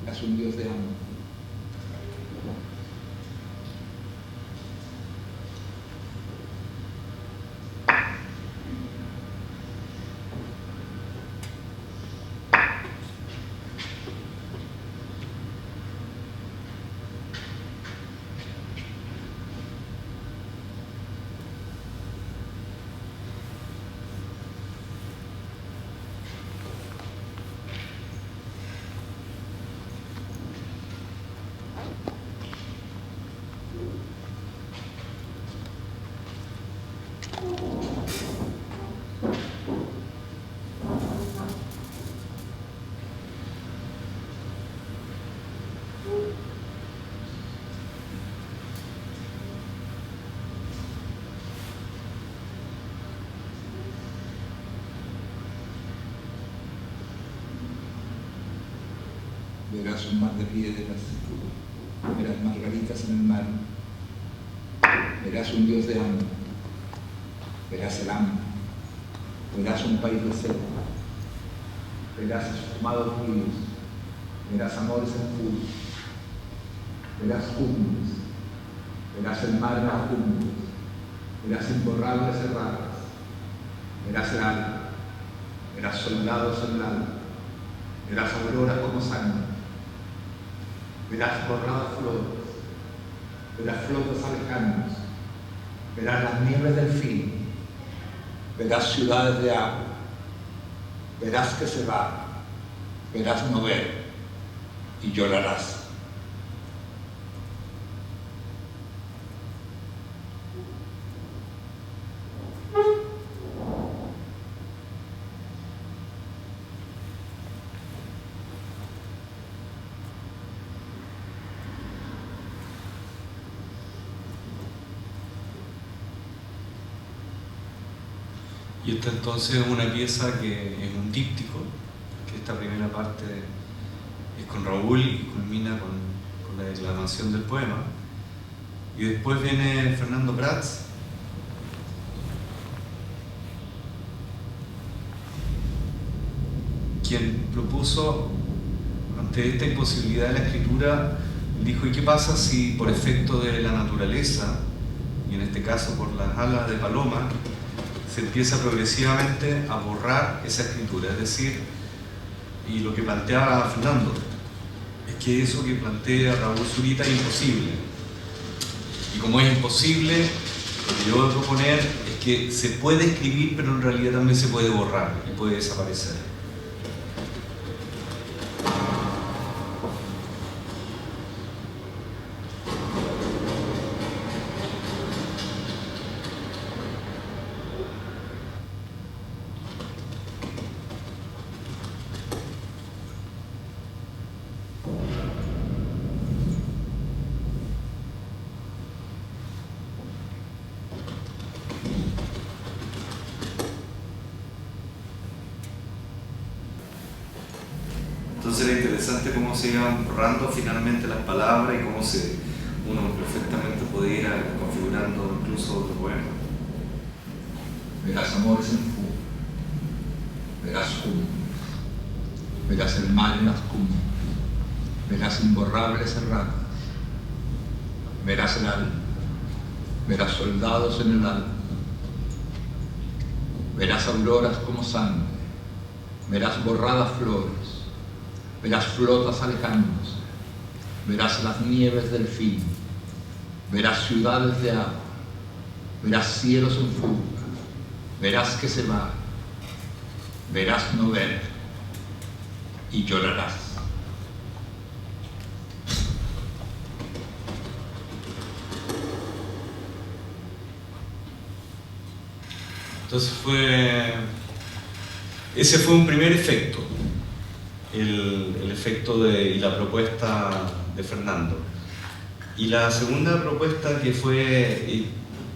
Es un Dios de amor. Verás un mar de piedras, verás margaritas en el mar, verás un Dios de hambre, verás el hambre, verás un país desierto, verás esfumados ríos, verás amores en furia, verás cumbres, verás el mar en las cumbres, verás imborrables erratas, verás el alma, verás soldados en el alma, verás auroras como sangre, verás borradas flores, verás flotas alejanas, verás las nieves del fin, verás ciudades de agua, verás que se va, verás no ver y llorarás. Y esta entonces es una pieza que es un díptico, que esta primera parte es con Raúl y culmina con la declamación del poema. Y después viene Fernando Prats, quien propuso, ante esta imposibilidad de la escritura, dijo: ¿y qué pasa si por efecto de la naturaleza, y en este caso por las alas de paloma, se empieza progresivamente a borrar esa escritura? Es decir, y lo que planteaba Fernando, es que eso que plantea Raúl Zurita es imposible. Y como es imposible, lo que yo voy a proponer es que se puede escribir, pero en realidad también se puede borrar y puede desaparecer. Entonces era interesante cómo se iban borrando finalmente las palabras y cómo uno perfectamente podía ir configurando incluso otro poema. Verás amores en fuga, verás cumbres, verás el mar en las cumbres, verás imborrables erratas, verás el alma, verás soldados en el alma, verás auroras como sangre, verás borradas flores, verás flotas alejándose, verás las nieves del fin, verás ciudades de agua, verás cielos en fuga, verás que se va, verás no ver y llorarás. Entonces ese fue un primer efecto, el efecto y la propuesta de Fernando. Y la segunda propuesta que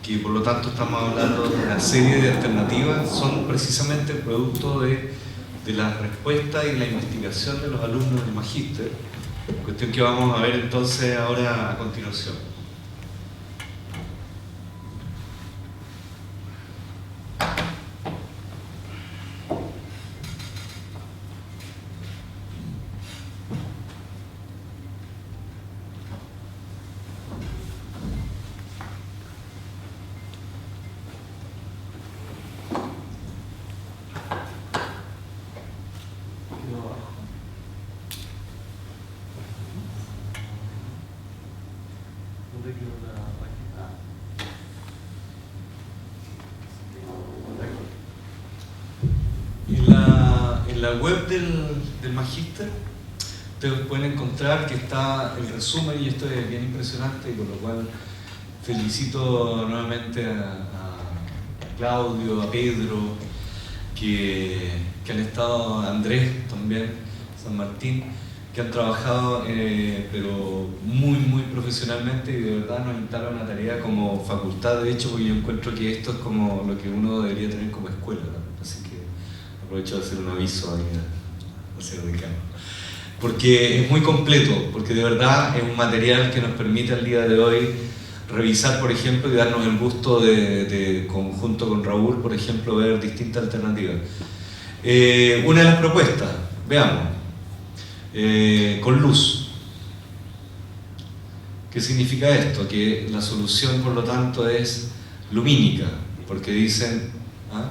que por lo tanto estamos hablando de una serie de alternativas, son precisamente el producto de las respuestas y la investigación de los alumnos del Magíster, cuestión que vamos a ver entonces ahora a continuación. En la web del Magíster ustedes pueden encontrar que está el resumen, y esto es bien impresionante, y con lo cual felicito nuevamente a Claudio, a Pedro, que han estado, a Andrés también, San Martín, que han trabajado pero muy profesionalmente, y de verdad nos instalan una tarea como facultad, de hecho, porque yo encuentro que esto es como lo que uno debería tener como escuela, ¿no? Así que aprovecho de hacer un aviso ahí hacia Ricardo, porque es muy completo, porque de verdad es un material que nos permite al día de hoy revisar, por ejemplo, y darnos el gusto de conjunto con Raúl, por ejemplo, ver distintas alternativas. Una de las propuestas, veamos, con luz. ¿Qué significa esto? Que la solución, por lo tanto, es lumínica, porque dicen... ¿ah?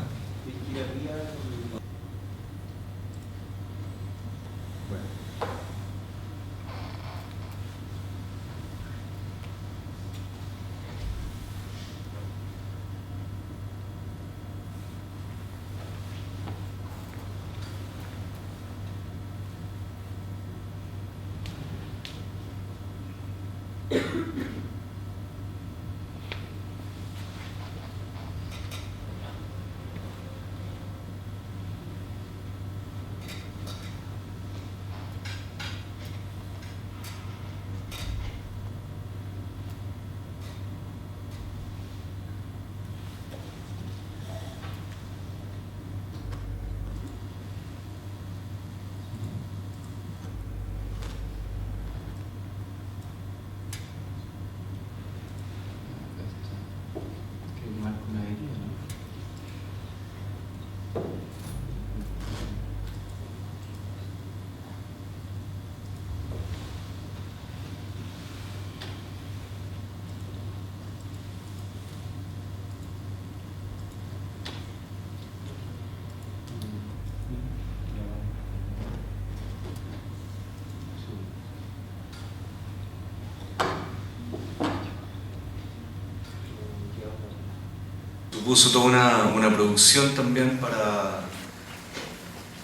Puso toda una producción también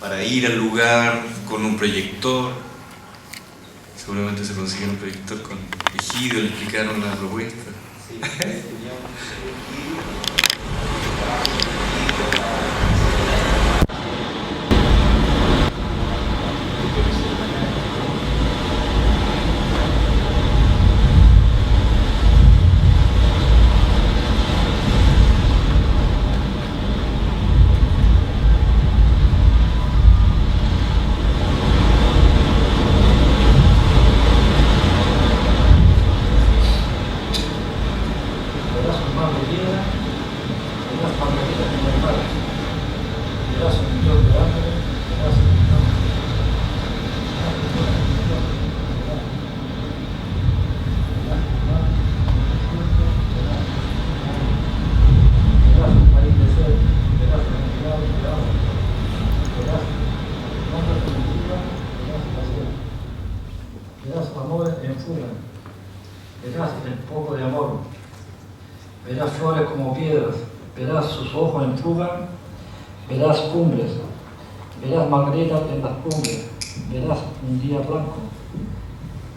para ir al lugar con un proyector. Seguramente se consigue un proyector con Egidio, le explicaron la propuesta. Sí, verás flores como verás sus ojos en fuga, verás cumbres, verás margaritas en las cumbres, verás un día blanco,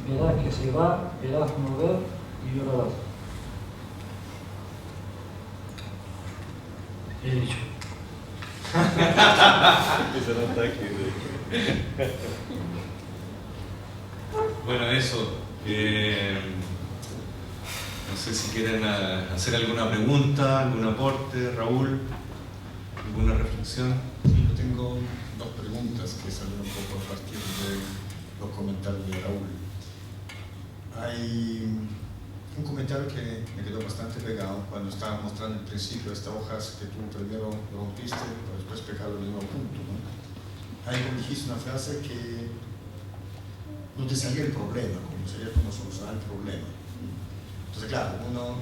verás que se va, verás mover y llorarás. He dicho. Bueno, eso. No sé si quieren hacer alguna pregunta, algún aporte, Raúl, alguna reflexión. Sí, yo tengo dos preguntas que salen un poco a partir de los comentarios de Raúl. Hay un comentario que me quedó bastante pegado cuando estaba mostrando al principio estas hojas que tú primero rompiste, pero después pegado el mismo punto, ¿no? Ahí como dijiste una frase que no te salía el problema, como sería como solucionar el problema. Entonces, claro, uno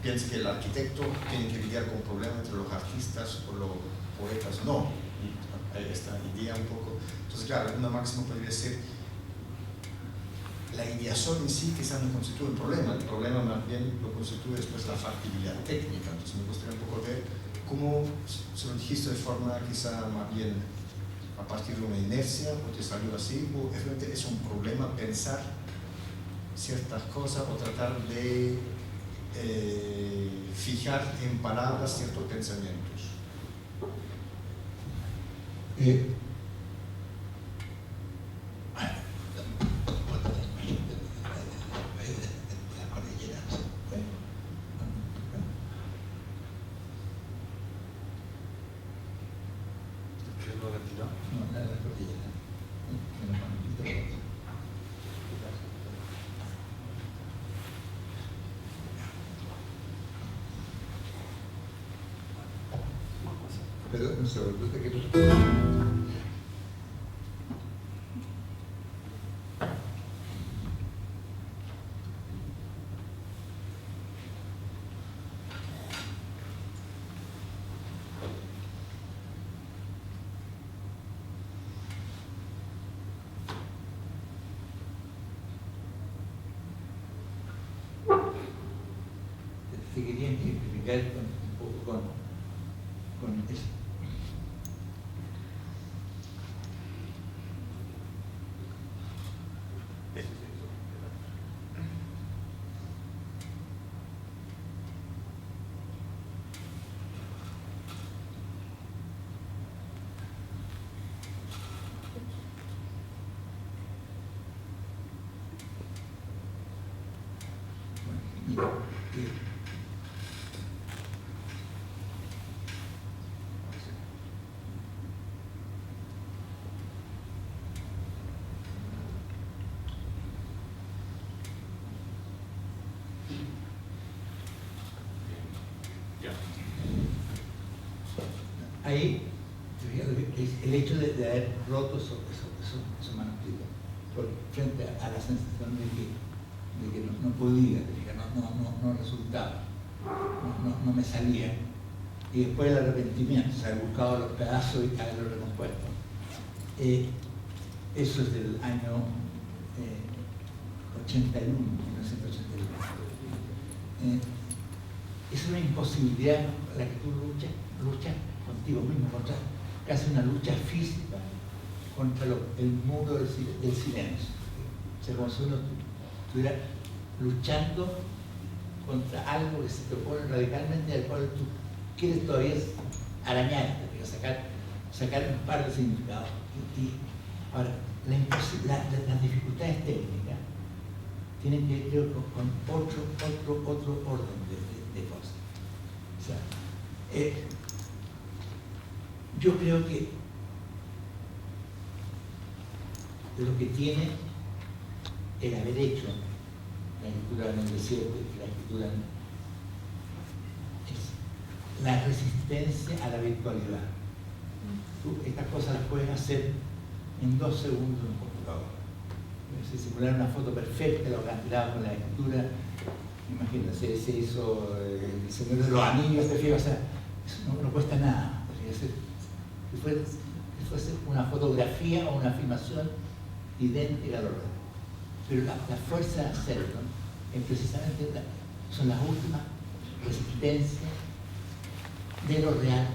piensa que el arquitecto tiene que lidiar con problemas entre los artistas o los poetas, no. Hay esta idea un poco. Entonces, claro, una máxima podría ser la ideación en sí quizás no constituye el problema más bien lo constituye después la factibilidad técnica. Entonces, me gustaría un poco ver cómo se lo dijiste de forma quizá más bien a partir de una inercia, o te salió así, o realmente es un problema pensar ciertas cosas o tratar de fijar en palabras ciertos pensamientos. Perdón, un segundo, te quiero... Te quería ejemplificar un poco con eso. Ahí, el hecho de haber roto esos manuscritos, frente a la sensación de que no podía, de que no resultaba, no me salía. Y después el arrepentimiento, o sea, he buscado los pedazos y haberlos recompuesto. Eso es del año 1981. Es una imposibilidad a la que tú luchas contigo mismo, contra casi una lucha física contra el muro del silencio. O sea, como si uno estuviera luchando contra algo que se te opone radicalmente, al cual tú quieres todavía arañarte, sacar un par de significados. Ahora, las dificultades técnicas tienen que ver con otro orden de cosas. O sea, yo creo que lo que tiene el haber hecho la escritura en el desierto y la escritura es la resistencia a la virtualidad. Tú estas cosas las puedes hacer en 2 segundos en un computador. Si simular una foto perfecta, lo tirado con la escritura, imagínate, se hizo el Señor de los Anillos, te fijas, o sea, eso no cuesta nada. Si fuese una fotografía o una filmación idéntica a lo real. Pero la fuerza de hacerlo es precisamente son las últimas resistencias de lo real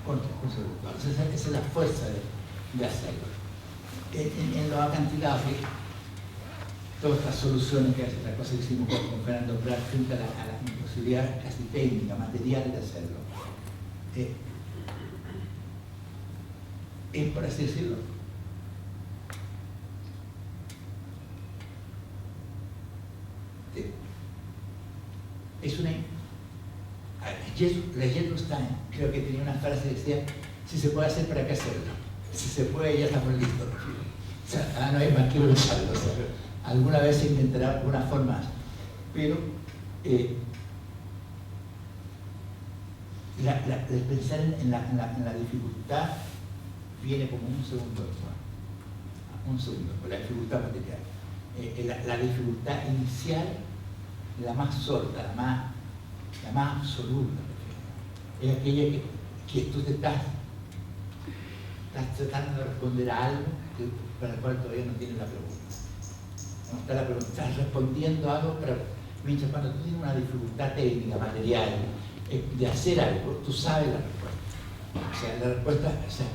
contra el curso virtual. Esa es la fuerza de hacerlo. En los acantilados, todas estas soluciones que hace, la cosa que hicimos con Fernando Prat frente a la imposibilidad casi técnica, material de hacerlo, es, por así decirlo, es una... Leyendo Stein, creo que tenía una frase que decía: si se puede hacer, ¿para qué hacerlo? Si se puede, ya estamos listos. O sea, no hay más que usarlo. O sea, alguna vez se inventará alguna forma, pero el pensar en la dificultad viene como un segundo después. Un segundo, la dificultad material. La dificultad inicial, la más sorda, la más absoluta, es aquella que tú te estás tratando de responder a algo para el cual todavía no tienes la pregunta. No está la pregunta, estás respondiendo a algo, pero mientras cuando tú tienes una dificultad técnica, material, de hacer algo, tú sabes la respuesta. O sea, la respuesta, o sea,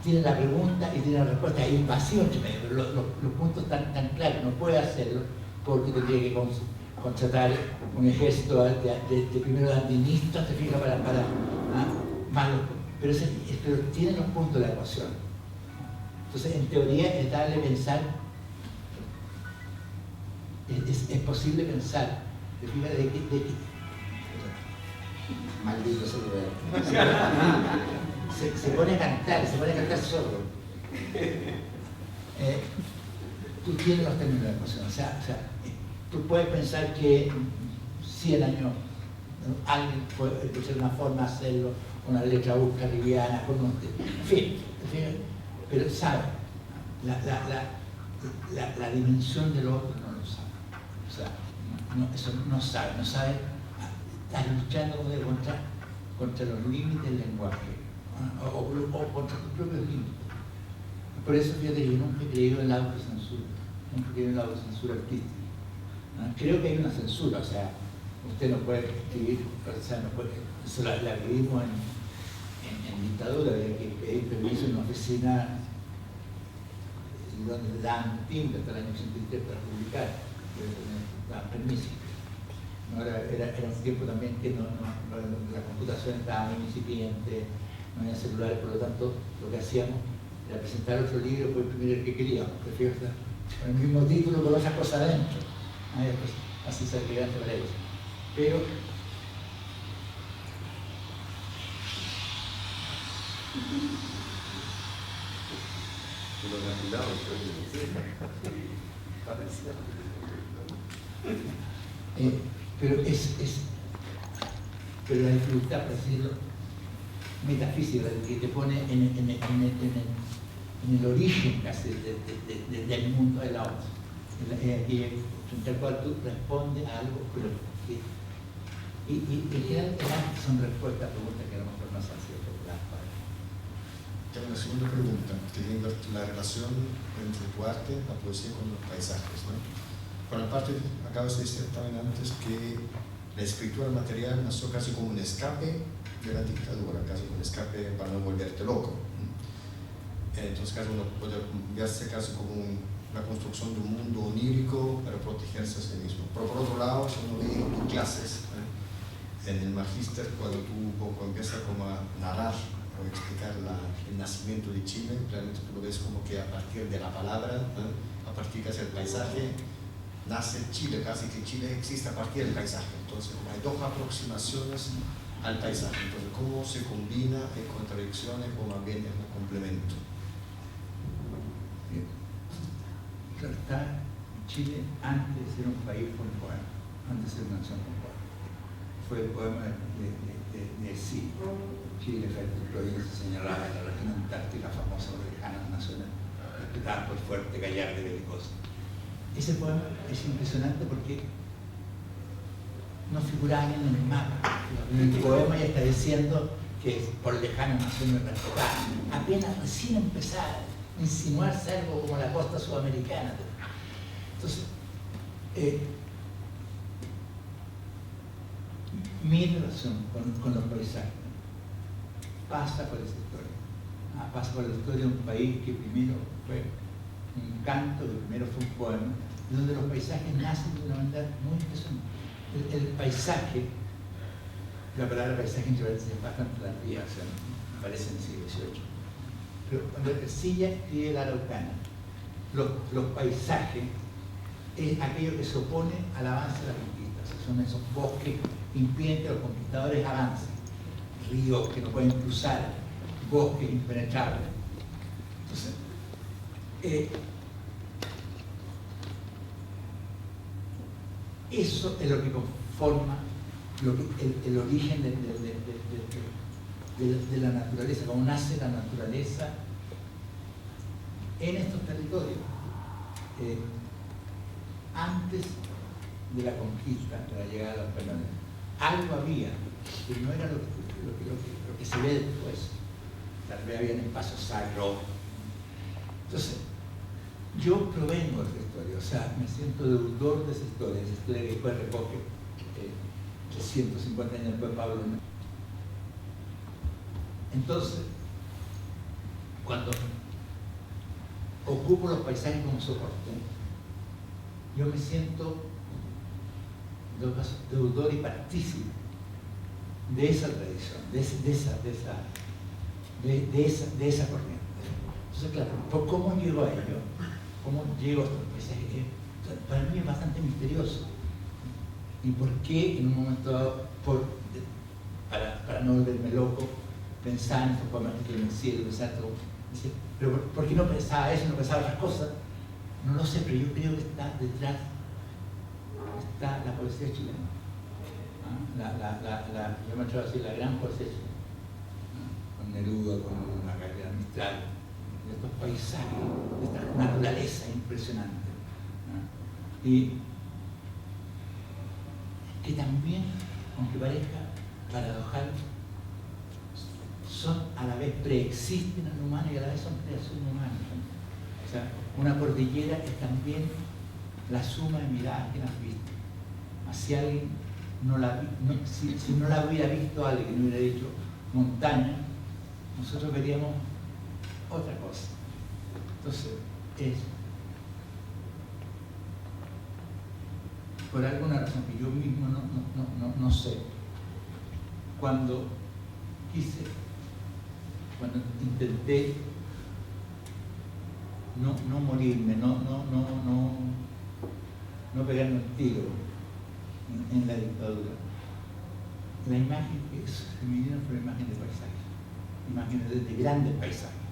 tiene la pregunta y tiene la respuesta. Hay un vacío entre medio, pero los puntos están tan claros, no puede hacerlo porque tendría que contratar un ejército de primero de andinistas, te fijas, para malos, pero tiene los puntos de la ecuación. Entonces, en teoría, es darle pensar, es posible pensar, te fijas, de que maldito celular, se pone a cantar solo. Tú tienes los términos de la ecuación, o sea, tú puedes pensar que 100 años alguien puede ser una forma de hacerlo, una letra busca liviana, en fin, pero sabe, la dimensión del otro no lo sabe. O sea, eso no sabe, está luchando contra los límites del lenguaje, o contra tus propios límites. Por eso, fíjate, yo nunca he creído en la autocensura, artística. Creo que hay una censura, o sea, usted no puede escribir, o sea, no puede, eso la vivimos en dictadura, había que pedir permiso en una oficina donde daban timbre hasta el año 83 para publicar, daban permiso. No, era un tiempo también que la computación estaba muy incipiente, no había celulares, por lo tanto lo que hacíamos era presentar otro libro por imprimir el que queríamos, prefiero estar con el mismo título con otras cosas adentro. Así se agregante para ellos. Pero pero la dificultad, por decirlo, metafísica, que te pone en el origen casi del mundo del auto, frente al cual tú respondes a algo, pero que y en general son respuestas a preguntas que a lo mejor no se han sido populares para él. Tengo una segunda pregunta, teniendo la relación entre tu arte, la poesía, con los paisajes, ¿no? Por la parte, acabas de decir también antes que la escritura material nació casi como un escape de la dictadura, casi como un escape para no volverte loco. Entonces casi uno puede verse casi como una construcción de un mundo onírico para protegerse a sí mismo. Pero por otro lado, si uno ve en clases, en el magíster, cuando tú un poco empiezas como a narrar o explicar el nacimiento de Chile, realmente tú lo ves como que a partir de la palabra, a partir casi del paisaje, nace Chile, casi que Chile existe a partir del paisaje. Entonces, como hay dos aproximaciones al paisaje, entonces cómo se combina en contradicciones o más bien en un complemento. Claro, está Chile antes de ser un país con poema, antes de ser una nación con poema. Fue el poema de sí. Chile, provincia señalada en la región antártica, famosa por lejanas naciones, respetadas por fuerte, gallardo y belicoso. Ese poema es impresionante porque no figuraba ni en el mapa. El poema ya está diciendo que por lejanas naciones respetadas. Apenas recién empezaba a insinuarse algo como la costa sudamericana. Entonces, mi relación con los paisajes pasa por esa historia. Pasa por la historia de un país que primero fue un canto, que primero fue un poema, y donde los paisajes nacen de una manera muy impresionante. El paisaje, la palabra paisaje en realidad es bastante tardía, o sea, aparece en el siglo XVIII. Pero cuando Ercilla escribe la Araucana, los paisajes es aquello que se opone al avance de la conquista. O sea, son esos bosques que impiden que los conquistadores avancen, ríos que no pueden cruzar, bosques impenetrables. Entonces, eso es lo que conforma el origen de la naturaleza, cómo nace la naturaleza en estos territorios. Antes de la conquista, de la llegada de los españoles, algo había, que no era lo que se ve después. Tal vez había espacios sacros. Entonces, yo provengo de esa historia, o sea, me siento deudor de esa historia que después recoge 350 años después Pablo. Entonces, cuando ocupo los paisajes como soporte, yo me siento deudor y partícipe de esa tradición, de esa corriente. Entonces, claro, ¿cómo llego a ello? ¿Cómo llego a estos paisajes? Para mí es bastante misterioso. ¿Y por qué en un momento dado, para no volverme loco, pensaba en estos poemas que en el cielo, pero ¿por qué no pensaba eso, no pensaba otras cosas? No lo sé, pero yo creo que está detrás la poesía chilena. Yo me atrevo a decir la gran poesía chilena. Con Neruda, con una Gabriela Mistral, de estos paisajes, de esta naturaleza impresionante. Y que también, aunque parezca paradojal, son a la vez preexisten al humano y a la vez son creación humana. O sea, una cordillera es también la suma de miradas que la has visto. Si alguien si no la hubiera visto alguien que no hubiera dicho montaña, nosotros veríamos otra cosa. Entonces, por alguna razón que yo mismo no sé, cuando intenté no morirme, no pegarme un tiro en la dictadura, la imagen que se me dieron fue la imagen de paisaje, imágenes de grandes paisajes.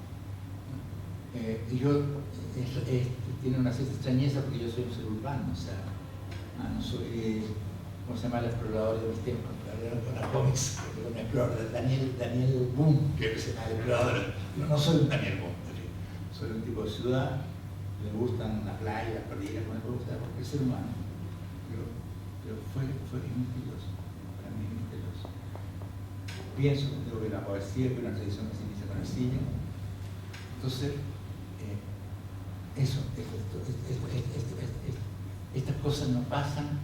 Tiene una cierta extrañeza porque yo soy un ser urbano, o sea, no soy, ¿cómo se llama? El explorador de mis tiempos, con cómics, un explorador, Daniel Boone, que se llama el explorador. No soy un Daniel Boone, soy un tipo de ciudad, me gustan la playa, las cordilleras, me gusta porque es ser humano. Pero fue misterioso, para mí es misterioso. Pienso que la poesía es una tradición que se inicia con Ercilla. Entonces, estas cosas no pasan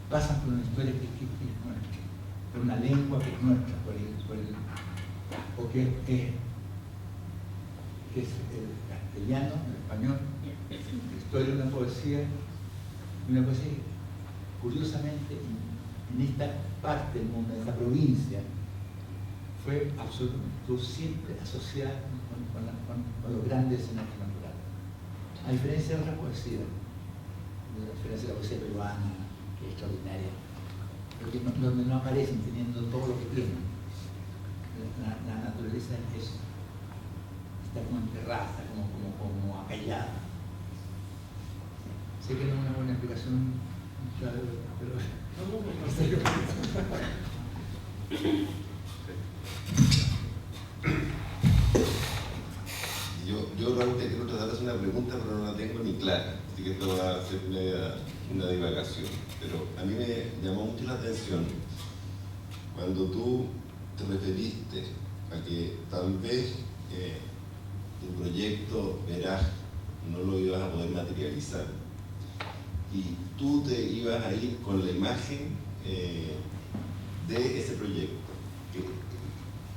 pasan por una historia que es nuestra, por una lengua que es nuestra, porque que es el castellano, el español, la historia de una poesía curiosamente en esta parte del mundo, en esta provincia, fue absolutamente siempre asociada con los grandes escenarios naturales. A diferencia de otras poesías, a diferencia de la poesía peruana, que es extraordinaria, porque donde no aparecen teniendo todo lo que tienen. La naturaleza está como enterrada, está como acallada. Sé que no es una buena explicación, pero Yo realmente quiero tratar de hacer una pregunta, pero no la tengo ni clara, así que esto va a ser una divagación. Pero a mí me llamó mucho la atención cuando tú te referiste a que tal vez tu proyecto Veraz no lo ibas a poder materializar y tú te ibas a ir con la imagen de ese proyecto, que,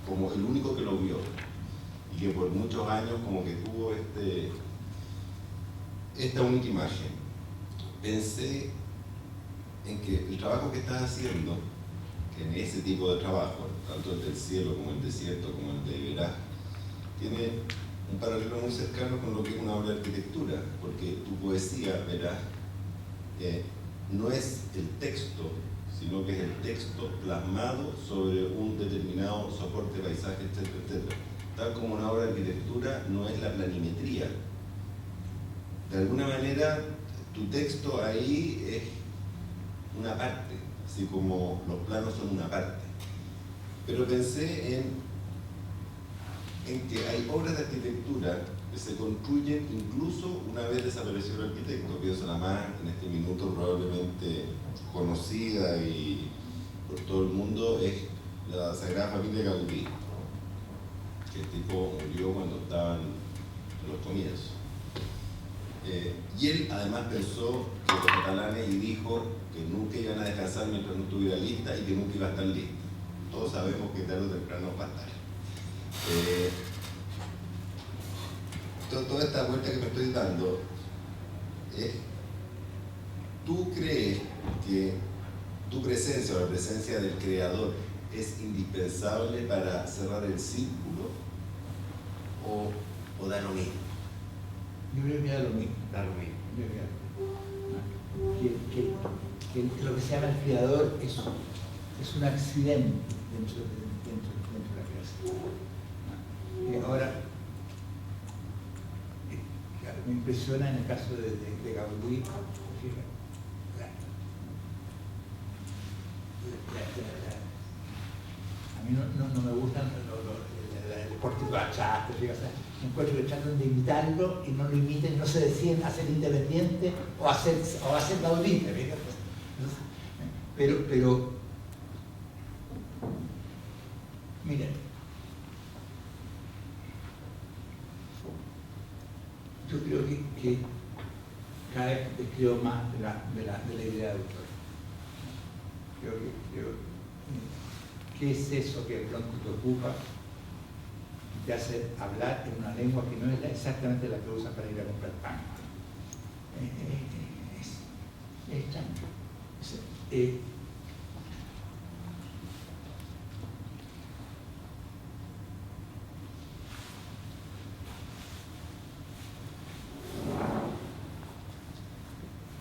como el único que lo vio, y que por muchos años como que tuvo esta única imagen. Pensé en que el trabajo que estás haciendo, que en ese tipo de trabajo, tanto el del cielo como el desierto, como el de Verás, tiene un paralelo muy cercano con lo que es una obra de arquitectura, porque tu poesía, Verás, no es el texto, sino que es el texto plasmado sobre un determinado soporte, paisaje, etcétera, etcétera. Tal como una obra de arquitectura no es la planimetría. De alguna manera, tu texto ahí es una parte, así como los planos son una parte. Pero pensé en que hay obras de arquitectura que se construyen incluso una vez desapareció el arquitecto. Pienso la más en este minuto probablemente conocida y por todo el mundo es la Sagrada Familia de Gaudí, que el tipo murió cuando estaban en los comienzos. Y él además pensó que los catalanes y dijo que nunca iban a descansar mientras no estuviera lista y que nunca iba a estar lista. Todos sabemos que tarde o temprano va a estar. Toda esta vuelta que me estoy dando es, ¿tú crees que tu presencia o la presencia del creador es indispensable para cerrar el círculo o da lo mismo? Yo creo que da lo mismo. Da lo mismo. Yo creo que lo que se llama el creador es un accidente dentro de la creación. Ahora, claro, me impresiona en el caso de Gaudí, a mí no me gustan el pórtico de Achate, me encuentro que tratan de imitarlo y no lo imiten, no se deciden hacer independiente o hacer Gaudí, pero miren, yo creo que cada vez creo más de la idea de autor. ¿Qué es eso que de pronto te ocupa y te hace hablar en una lengua que no es exactamente la que usas para ir a comprar pan? Es extraño.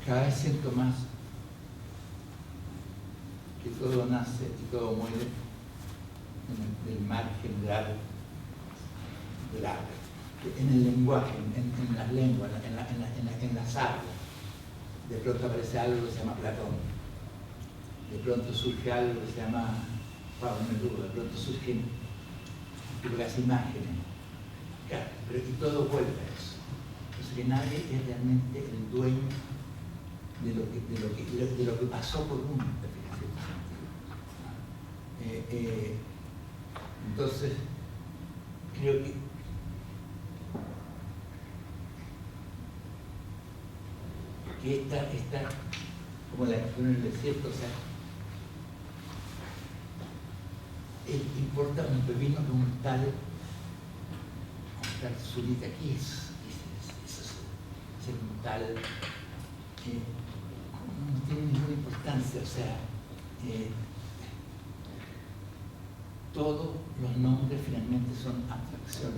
Cada vez siento más que todo nace y todo muere en el margen del arte, en el lenguaje, en las lenguas, en las artes. De pronto aparece algo que se llama Platón, de pronto surge algo que se llama Pablo Neruda, de pronto surgen las imágenes, claro, pero y todo vuelve a eso. Entonces que nadie es realmente el dueño de lo que pasó por uno. Entonces, creo que esta como la que en el desierto, o sea, importa un pepino que un tal Zulita aquí es un tal que no tiene ninguna importancia, o sea, todos los nombres finalmente son abstracciones.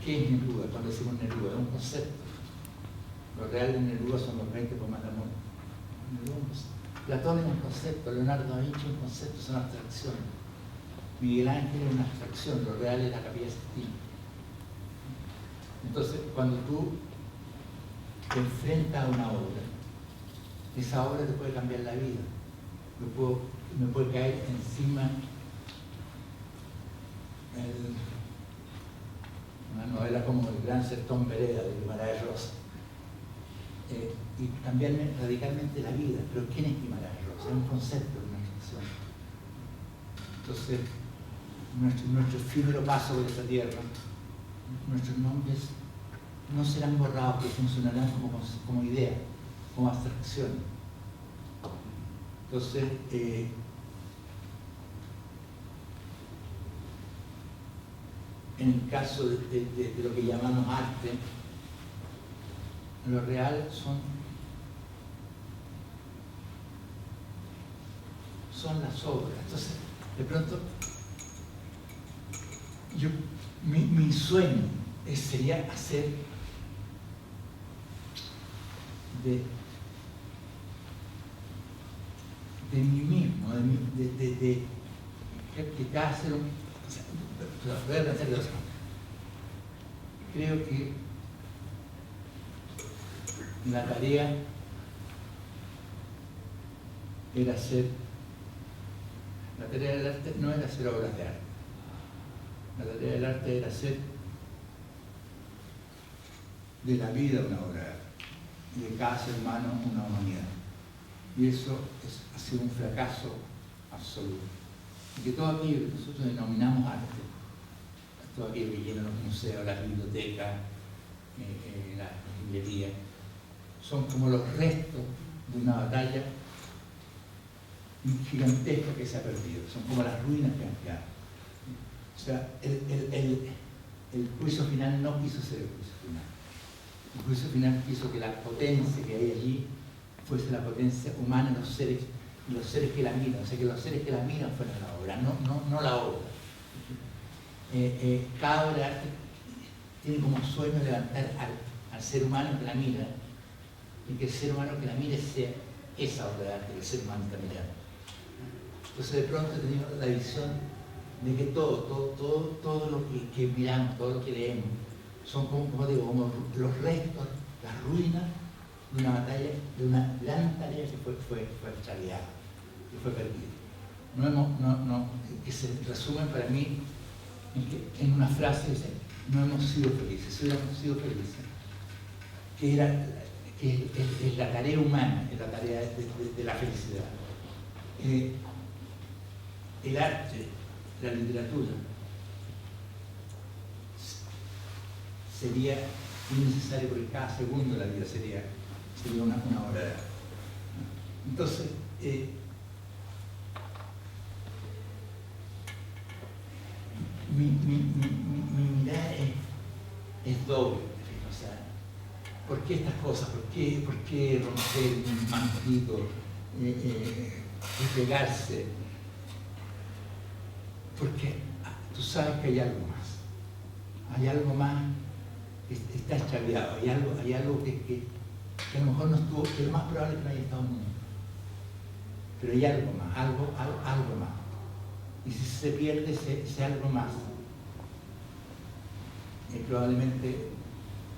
¿Qué es Neruda? Cuando decimos Neruda, es un concepto. Lo real de Neruda son los 20 poemas de amor. Platón es un concepto, Leonardo da Vinci es un concepto, son abstracciones. Miguel Ángel es una abstracción, lo real es la Capilla Sistina. Entonces, cuando tú te enfrentas a una obra, esa obra te puede cambiar la vida. Me puede caer encima una novela como El gran sertón Vereda de Guimarães Rosa y cambiarme radicalmente la vida. Pero ¿quién es Guimarães Rosa? Es un concepto, una abstracción. Entonces, nuestro efímero paso por esta tierra, nuestros nombres no serán borrados, pero funcionarán como idea, como abstracción. Entonces, en el caso de lo que llamamos arte, lo real son las obras. Entonces, de pronto, mi sueño sería hacer de mí mismo, que cada ser humano, voy a hacer dos cosas. Creo que la tarea del arte no era hacer obras de arte. La tarea del arte era hacer de la vida una obra de arte, y de cada ser humano una humanidad. Y eso ha sido un fracaso absoluto. Y que todo aquello que nosotros denominamos arte, todo aquello que llena los museos, las bibliotecas, las librerías, son como los restos de una batalla gigantesca que se ha perdido, son como las ruinas que han quedado. O sea, el juicio final no quiso ser el juicio final. El juicio final quiso que la potencia que hay allí fuese la potencia humana en los seres que la miran, o sea, que los seres que la miran fueran la obra, no la obra. Cada obra de arte tiene como sueño levantar al ser humano que la mira, y que el ser humano que la mire sea esa obra de arte que el ser humano está mirando. Entonces, de pronto he tenido la visión de que todo lo que miramos, todo lo que leemos, son como digo, como los restos, las ruinas de una batalla, de una gran tarea que fue extraviada, que fue perdida. Que se resumen para mí en una frase, dice, no hemos sido felices. Si hubiéramos sido felices, que es la tarea humana, es la tarea de la felicidad. El arte, la literatura, sería innecesario porque cada segundo de la vida sería una obra de arte. Entonces, mi mirada es doble. O sea, ¿por qué estas cosas? ¿Por qué romper un manuscrito y pegarse? Porque tú sabes que hay algo más. Hay algo más que está extraviado. Hay algo que a lo mejor no estuvo, que lo más probable es que no haya estado nunca. Pero hay algo más, algo más. Y si se pierde ese algo más, probablemente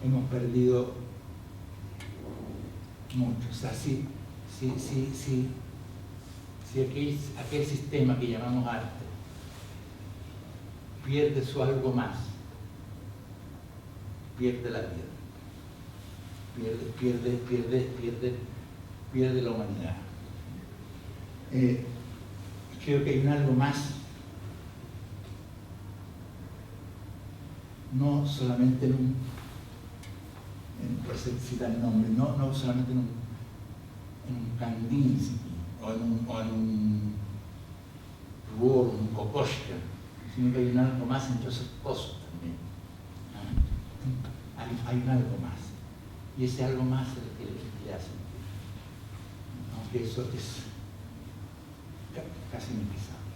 hemos perdido mucho. O sea, si aquel sistema que llamamos arte pierde su algo más, pierde la vida, pierde la humanidad. Creo que hay un algo más, no solamente por citar el nombre, no solamente en un Kandinsky o en un Rubor, un Kokoschka, sino que hay un algo más en Joseph Kosuth también. Hay un algo más, y ese algo más es el que le hace sentir, aunque eso es casi inexplicable.